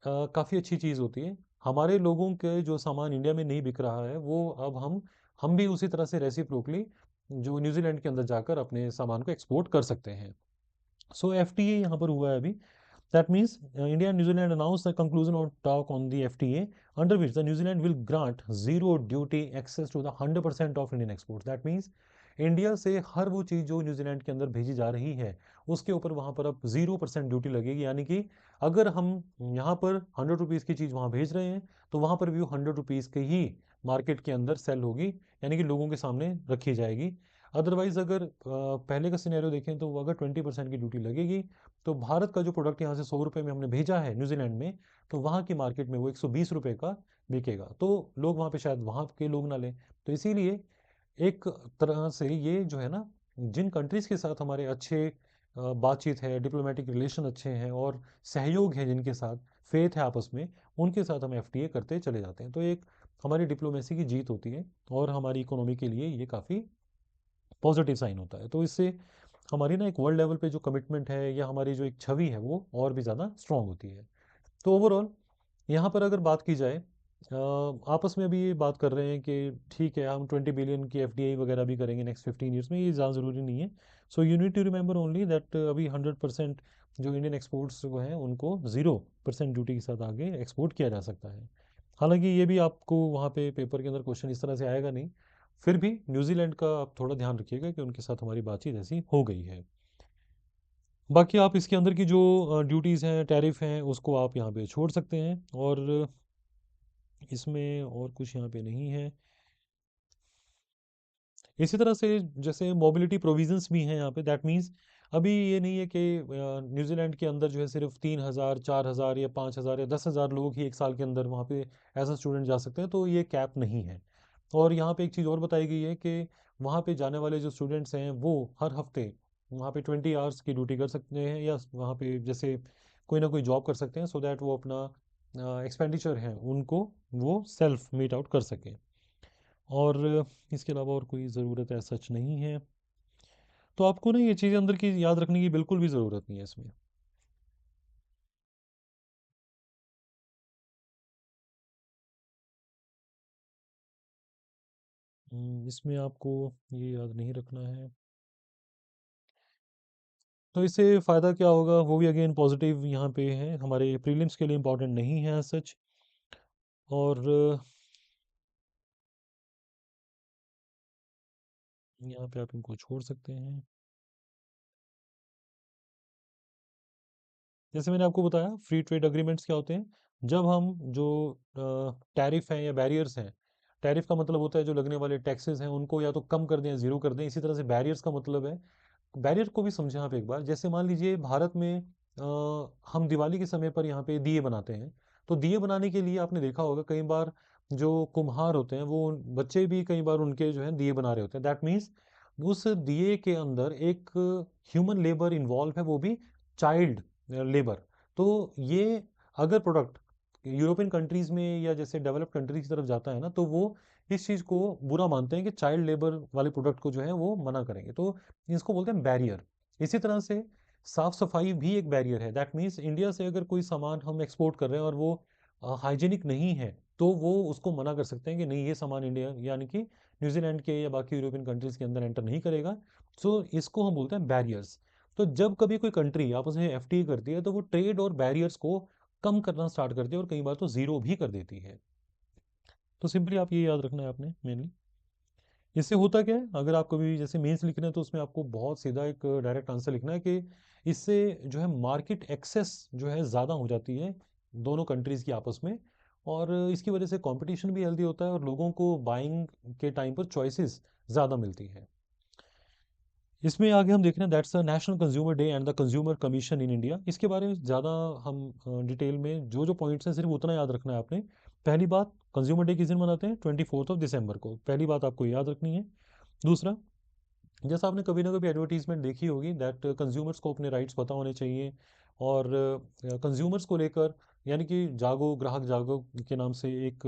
काफ़ी अच्छी चीज़ होती है। हमारे लोगों के जो सामान इंडिया में नहीं बिक रहा है, वो अब हम भी उसी तरह से रेसिप्रोकली जो न्यूजीलैंड के अंदर जाकर अपने सामान को एक्सपोर्ट कर सकते हैं। सो एफटीए यहाँ पर हुआ है अभी। That means India and New Zealand announced the conclusion of talk on the FTA, under which the New Zealand will grant zero duty access to the 100% of Indian exports. That means India से हर वो चीज़ जो New Zealand के अंदर भेजी जा रही है उसके ऊपर वहाँ पर अब 0% ड्यूटी लगेगी। यानी कि अगर हम यहाँ पर 100 रुपीज़ की चीज़ वहाँ भेज रहे हैं, तो वहाँ पर भी वो 100 रुपीज़ के ही मार्केट के अंदर सेल होगी, यानी कि लोगों के सामने रखी जाएगी। अदरवाइज अगर पहले का सिनेरियो देखें तो वो अगर 20% की ड्यूटी लगेगी, तो भारत का जो प्रोडक्ट यहाँ से 100 रुपये में हमने भेजा है न्यूजीलैंड में, तो वहाँ की मार्केट में वो 120 रुपये का बिकेगा, तो लोग वहाँ पे शायद वहाँ के लोग ना लें। तो इसीलिए एक तरह से ये जो है ना, जिन कंट्रीज़ के साथ हमारे अच्छे बातचीत है, डिप्लोमेटिक रिलेशन अच्छे हैं और सहयोग है जिनके साथ, फेथ है आपस में, उनके साथ हम एफटीए करते चले जाते हैं। तो एक हमारी डिप्लोमेसी की जीत होती है और हमारी इकोनॉमी के लिए ये काफ़ी पॉजिटिव साइन होता है। तो इससे हमारी ना एक वर्ल्ड लेवल पे जो कमिटमेंट है या हमारी जो एक छवि है वो और भी ज़्यादा स्ट्रांग होती है। तो ओवरऑल यहाँ पर अगर बात की जाए, आपस में अभी ये बात कर रहे हैं कि ठीक है हम 20 बिलियन की एफडीआई वगैरह भी करेंगे नेक्स्ट 15 ईयर्स में, ये ज़्यादा ज़रूरी नहीं है। So you need to remember only that अभी 100% जो इंडियन एक्सपोर्ट्स को हैं उनको 0% ड्यूटी के साथ आगे एक्सपोर्ट किया जा सकता है। हालांकि ये भी आपको वहाँ पे पेपर के अंदर क्वेश्चन इस तरह से आएगा नहीं, फिर भी न्यूजीलैंड का आप थोड़ा ध्यान रखिएगा कि उनके साथ हमारी बातचीत ऐसी हो गई है। बाकी आप इसके अंदर की जो ड्यूटीज़ हैं, टैरिफ हैं, उसको आप यहाँ पे छोड़ सकते हैं, और इसमें और कुछ यहाँ पे नहीं है। इसी तरह से जैसे मोबिलिटी प्रोविजंस भी हैं यहाँ पे, दैट मीन्स अभी ये नहीं है कि न्यूजीलैंड के अंदर जो है सिर्फ 3,000 4,000 या 5,000 या 10,000 लोग ही एक साल के अंदर वहाँ पे एज अ स्टूडेंट जा सकते हैं, तो ये कैप नहीं है। और यहाँ पे एक चीज़ और बताई गई है कि वहाँ पे जाने वाले जो स्टूडेंट्स हैं वो हर हफ्ते वहाँ पे 20 आवर्स की ड्यूटी कर सकते हैं, या वहाँ पे जैसे कोई ना कोई जॉब कर सकते हैं, सो दैट वो अपना एक्सपेंडिचर है उनको वो सेल्फ मीट आउट कर सकें। और इसके अलावा और कोई ज़रूरत है सच नहीं है। तो आपको ना ये चीज़ें अंदर की याद रखने की बिल्कुल भी ज़रूरत नहीं है इसमें। इसमें आपको ये याद नहीं रखना है। तो इससे फ़ायदा क्या होगा वो भी अगेन पॉजिटिव यहाँ पे है, हमारे प्रीलिम्स के लिए इम्पोर्टेंट नहीं है सच। और यहाँ पे आप इनको छोड़ सकते हैं। जैसे मैंने आपको बताया फ्री ट्रेड एग्रीमेंट्स क्या होते हैं, जब हम जो टैरिफ हैं या बैरियर्स हैं, टैरिफ का मतलब होता है जो लगने वाले टैक्सेस हैं उनको या तो कम कर दें या ज़ीरो कर दें, इसी तरह से बैरियर्स का मतलब है, बैरियर को भी समझें आप एक बार। जैसे मान लीजिए भारत में हम दिवाली के समय पर यहाँ पे दिए बनाते हैं, तो दिए बनाने के लिए आपने देखा होगा कई बार जो कुम्हार होते हैं वो बच्चे भी कई बार उनके जो है दिए बना रहे होते हैं, दैट मीन्स उस दिए के अंदर एक ह्यूमन लेबर इन्वॉल्व है, वो भी चाइल्ड लेबर। तो ये अगर प्रोडक्ट यूरोपियन कंट्रीज़ में या जैसे डेवलप्ड कंट्रीज की तरफ जाता है ना, तो वो इस चीज़ को बुरा मानते हैं कि चाइल्ड लेबर वाले प्रोडक्ट को जो है वो मना करेंगे, तो इसको बोलते हैं बैरियर। इसी तरह से साफ सफाई भी एक बैरियर है, दैट मीन्स इंडिया से अगर कोई सामान हम एक्सपोर्ट कर रहे हैं और वो हाइजीनिक नहीं है, तो वो उसको मना कर सकते हैं कि नहीं ये सामान इंडिया यानी कि न्यूजीलैंड के या बाकी यूरोपियन कंट्रीज के अंदर एंटर नहीं करेगा। सो इसको हम बोलते हैं बैरियर्स। तो जब कभी कोई कंट्री आपस में एफटीए करती है तो वो ट्रेड और बैरियर्स को कम करना स्टार्ट करती है और कई बार तो ज़ीरो भी कर देती है। तो सिंपली आप ये याद रखना है आपने मेनली। इससे होता क्या है, अगर आप कभी जैसे मेंस लिख रहे हैं तो उसमें आपको बहुत सीधा एक डायरेक्ट आंसर लिखना है कि इससे जो है मार्केट एक्सेस जो है ज़्यादा हो जाती है दोनों कंट्रीज़ की आपस में, और इसकी वजह से कंपटीशन भी हेल्दी होता है और लोगों को बाइंग के टाइम पर चॉइसेस ज़्यादा मिलती हैं। इसमें आगे हम देख रहे हैं that's the national consumer day and the consumer commission in India. इसके बारे में ज़्यादा हम डिटेल में जो जो पॉइंट्स हैं सिर्फ उतना याद रखना है आपने। पहली बात, कंज्यूमर डे किस दिन मनाते हैं? 24 दिसंबर को, पहली बात आपको याद रखनी है। दूसरा, जैसा आपने कभी ना कभी एडवर्टीजमेंट देखी होगी दैट कंज्यूमर्स को अपने राइट्स पता होने चाहिए, और कंज्यूमर्स को लेकर यानी कि जागो ग्राहक जागो के नाम से एक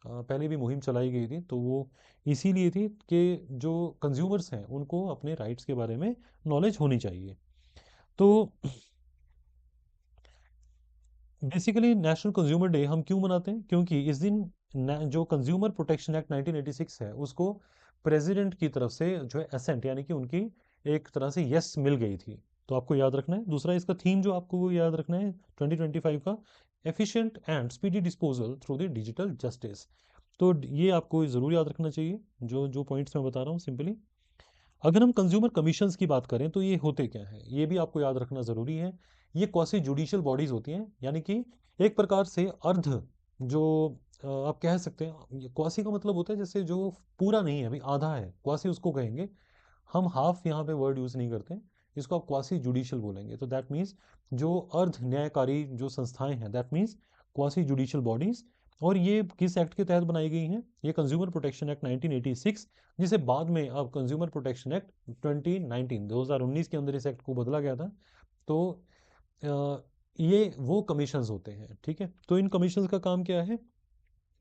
पहले भी मुहिम चलाई गई थी, तो वो इसीलिए थी कि जो कंज्यूमर्स हैं उनको अपने राइट्स के बारे में नॉलेज होनी चाहिए। तो बेसिकली नेशनल कंज्यूमर डे हम क्यों मनाते हैं? क्योंकि इस दिन जो कंज्यूमर प्रोटेक्शन एक्ट 1986 है उसको प्रेसिडेंट की तरफ से जो है असेंट यानी कि उनकी एक तरह से यस मिल गई थी। तो आपको याद रखना है। दूसरा इसका थीम जो आपको याद रखना है 2025 का, efficient and speedy disposal through the digital justice. तो ये आपको ज़रूर याद रखना चाहिए जो जो पॉइंट्स मैं बता रहा हूँ सिंपली। अगर हम कंज्यूमर कमीशंस की बात करें तो ये होते क्या है ये भी आपको याद रखना ज़रूरी है। ये क्वासी जुडिशियल बॉडीज़ होती हैं, यानी कि एक प्रकार से अर्ध जो आप कह सकते हैं, क्वासी का मतलब होता है जैसे जो पूरा नहीं है, अभी आधा है, क्वासी उसको कहेंगे। हम हाफ यहाँ पे वर्ड यूज़ नहीं करते, इसको आप क्वासी जुडिशियल बोलेंगे। तो दैट मीन्स जो अर्ध न्यायकारी जो संस्थाएं हैं, that means quasi judicial bodies. और ये किस एक्ट के तहत बनाई गई हैं? ये कंज्यूमर प्रोटेक्शन एक्ट 1986, जिसे बाद में अब कंज्यूमर प्रोटेक्शन एक्ट 2019 के अंदर इस एक्ट को बदला गया था। तो ये वो कमीशंस होते हैं, ठीक है। तो इन कमीशंस का काम क्या है?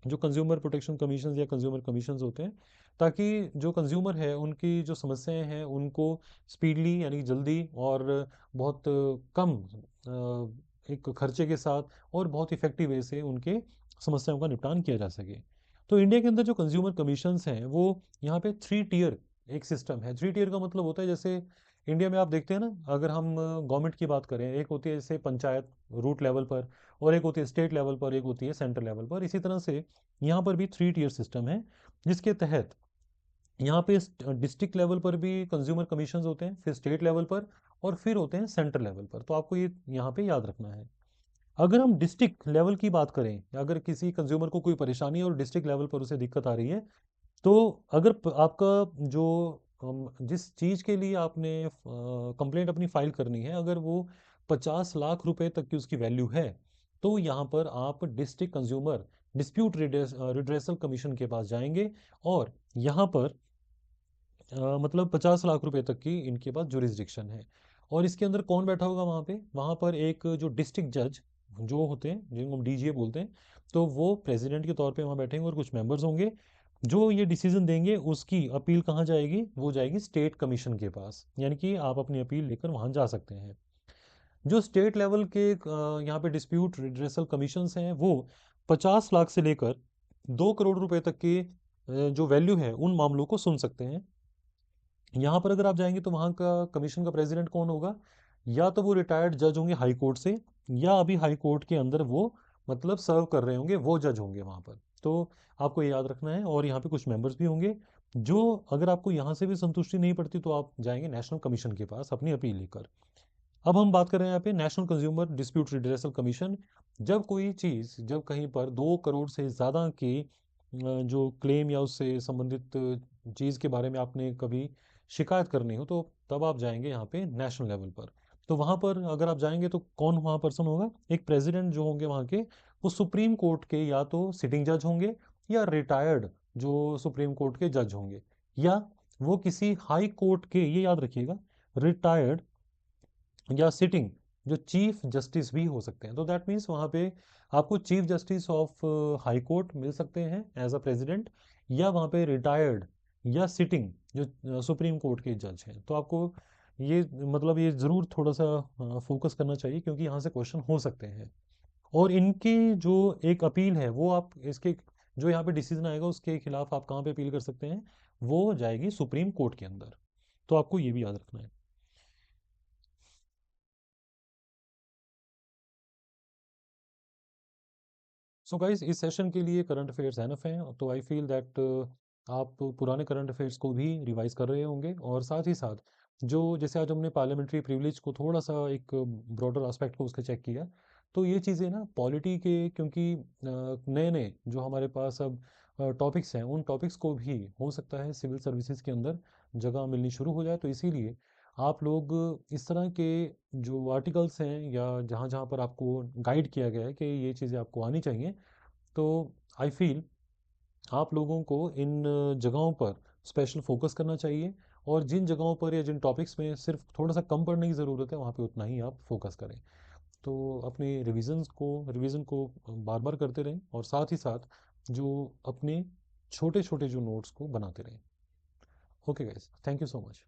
जो कंज्यूमर प्रोटेक्शन कमीशन या कंज्यूमर कमीशंस होते हैं, ताकि जो कंज्यूमर है उनकी जो समस्याएं हैं उनको स्पीडली यानी कि जल्दी और बहुत कम एक खर्चे के साथ और बहुत इफेक्टिव वे से उनके समस्याओं का निपटान किया जा सके। तो इंडिया के अंदर जो कंज्यूमर कमीशंस हैं वो यहाँ पे 3 टियर एक सिस्टम है। 3 टियर का मतलब होता है, जैसे इंडिया में आप देखते हैं ना, अगर हम गवर्नमेंट की बात करें, एक होती है जैसे पंचायत रूट लेवल पर, और एक होती है स्टेट लेवल पर, एक होती है सेंट्रल लेवल पर। इसी तरह से यहाँ पर भी 3 टियर सिस्टम है, जिसके तहत यहाँ पे डिस्ट्रिक्ट लेवल पर भी कंज्यूमर कमीशंस होते हैं, फिर स्टेट लेवल पर, और फिर होते हैं सेंट्रल लेवल पर। तो आपको ये यहाँ पे याद रखना है। अगर हम डिस्ट्रिक्ट लेवल की बात करें, अगर किसी कंज्यूमर को कोई परेशानी है और डिस्ट्रिक्ट लेवल पर उसे दिक्कत आ रही है, तो अगर आपका जो जिस चीज़ के लिए आपने कंप्लेंट अपनी फाइल करनी है, अगर वो 50 लाख रुपए तक की उसकी वैल्यू है, तो यहाँ पर आप district consumer dispute redressal commission के पास जाएंगे। और यहाँ पर मतलब 50 लाख रुपए तक की इनके पास जुरिस्डिक्शन है। और इसके अंदर कौन बैठा होगा वहाँ पे? वहाँ पर एक जो डिस्ट्रिक्ट जज जो होते हैं, जिनको हम डीजीए बोलते हैं, तो वो प्रेसिडेंट के तौर पे वहाँ बैठेंगे और कुछ मेंबर्स होंगे जो ये डिसीजन देंगे। उसकी अपील कहाँ जाएगी? वो जाएगी स्टेट कमीशन के पास, यानी कि आप अपनी अपील लेकर वहाँ जा सकते हैं। जो स्टेट लेवल के यहाँ पे डिस्प्यूट रिड्रेसल कमीशंस हैं, वो 50 लाख से लेकर 2 करोड़ रुपए तक की जो वैल्यू है उन मामलों को सुन सकते हैं। यहाँ पर अगर आप जाएंगे तो वहाँ का कमीशन का प्रेसिडेंट कौन होगा? या तो वो रिटायर्ड जज होंगे हाई कोर्ट से, या अभी हाई कोर्ट के अंदर वो मतलब सर्व कर रहे होंगे, वो जज होंगे वहाँ पर। तो आपको ये याद रखना है। और यहाँ पे कुछ मेंबर्स भी होंगे जो, अगर आपको यहाँ से भी संतुष्टि नहीं पड़ती तो आप जाएंगे नेशनल कमीशन के पास अपनी अपील लेकर। अब हम बात कर रहे हैं यहाँ पे national consumer dispute redressal commission. जब कोई चीज़, जब कहीं पर 2 करोड़ से ज़्यादा की जो क्लेम या उससे संबंधित चीज़ के बारे में आपने कभी शिकायत करनी हो, तो तब आप जाएंगे यहाँ पे नेशनल लेवल पर। तो वहाँ पर अगर आप जाएंगे तो कौन वहाँ पर्सन होगा? एक प्रेसिडेंट जो होंगे वहाँ के, वो सुप्रीम कोर्ट के या तो सिटिंग जज होंगे, या रिटायर्ड जो सुप्रीम कोर्ट के जज होंगे, या वो किसी हाई कोर्ट के, ये याद रखिएगा, रिटायर्ड या सिटिंग जो चीफ जस्टिस भी हो सकते हैं। तो दैट मीन्स वहाँ पे आपको chief justice of high court मिल सकते हैं एज अ प्रेसिडेंट, या वहाँ पे रिटायर्ड या सिटिंग जो सुप्रीम कोर्ट के जज हैं। तो आपको ये मतलब ये ज़रूर थोड़ा सा फोकस करना चाहिए, क्योंकि यहाँ से क्वेश्चन हो सकते हैं। और इनकी जो एक अपील है, वो आप इसके जो यहाँ पे डिसीजन आएगा उसके खिलाफ आप कहाँ पे अपील कर सकते हैं? वो जाएगी सुप्रीम कोर्ट के अंदर। तो आपको ये भी याद रखना है। सो गाइस, इस सेशन के लिए करंट अफेयर्स एनफ हैं। तो आई फील दैट आप पुराने करंट अफेयर्स को भी रिवाइज कर रहे होंगे, और साथ ही साथ जो जैसे आज हमने पार्लियामेंट्री प्रिविलेज को थोड़ा सा एक ब्रॉडर एस्पेक्ट को उसका चेक किया, तो ये चीज़ें ना पॉलिटी के, क्योंकि नए नए जो हमारे पास अब टॉपिक्स हैं, उन टॉपिक्स को भी हो सकता है सिविल सर्विसेज के अंदर जगह मिलनी शुरू हो जाए। तो इसीलिए आप लोग इस तरह के जो आर्टिकल्स हैं, या जहाँ जहाँ पर आपको गाइड किया गया है कि ये चीज़ें आपको आनी चाहिए, तो आई फील आप लोगों को इन जगहों पर स्पेशल फोकस करना चाहिए। और जिन जगहों पर या जिन टॉपिक्स में सिर्फ थोड़ा सा कम पढ़ने की ज़रूरत है, वहाँ पे उतना ही आप फोकस करें। तो अपने रिवीजन को बार बार करते रहें, और साथ ही साथ जो अपने छोटे छोटे जो नोट्स को बनाते रहें। Okay guys, thank you so much.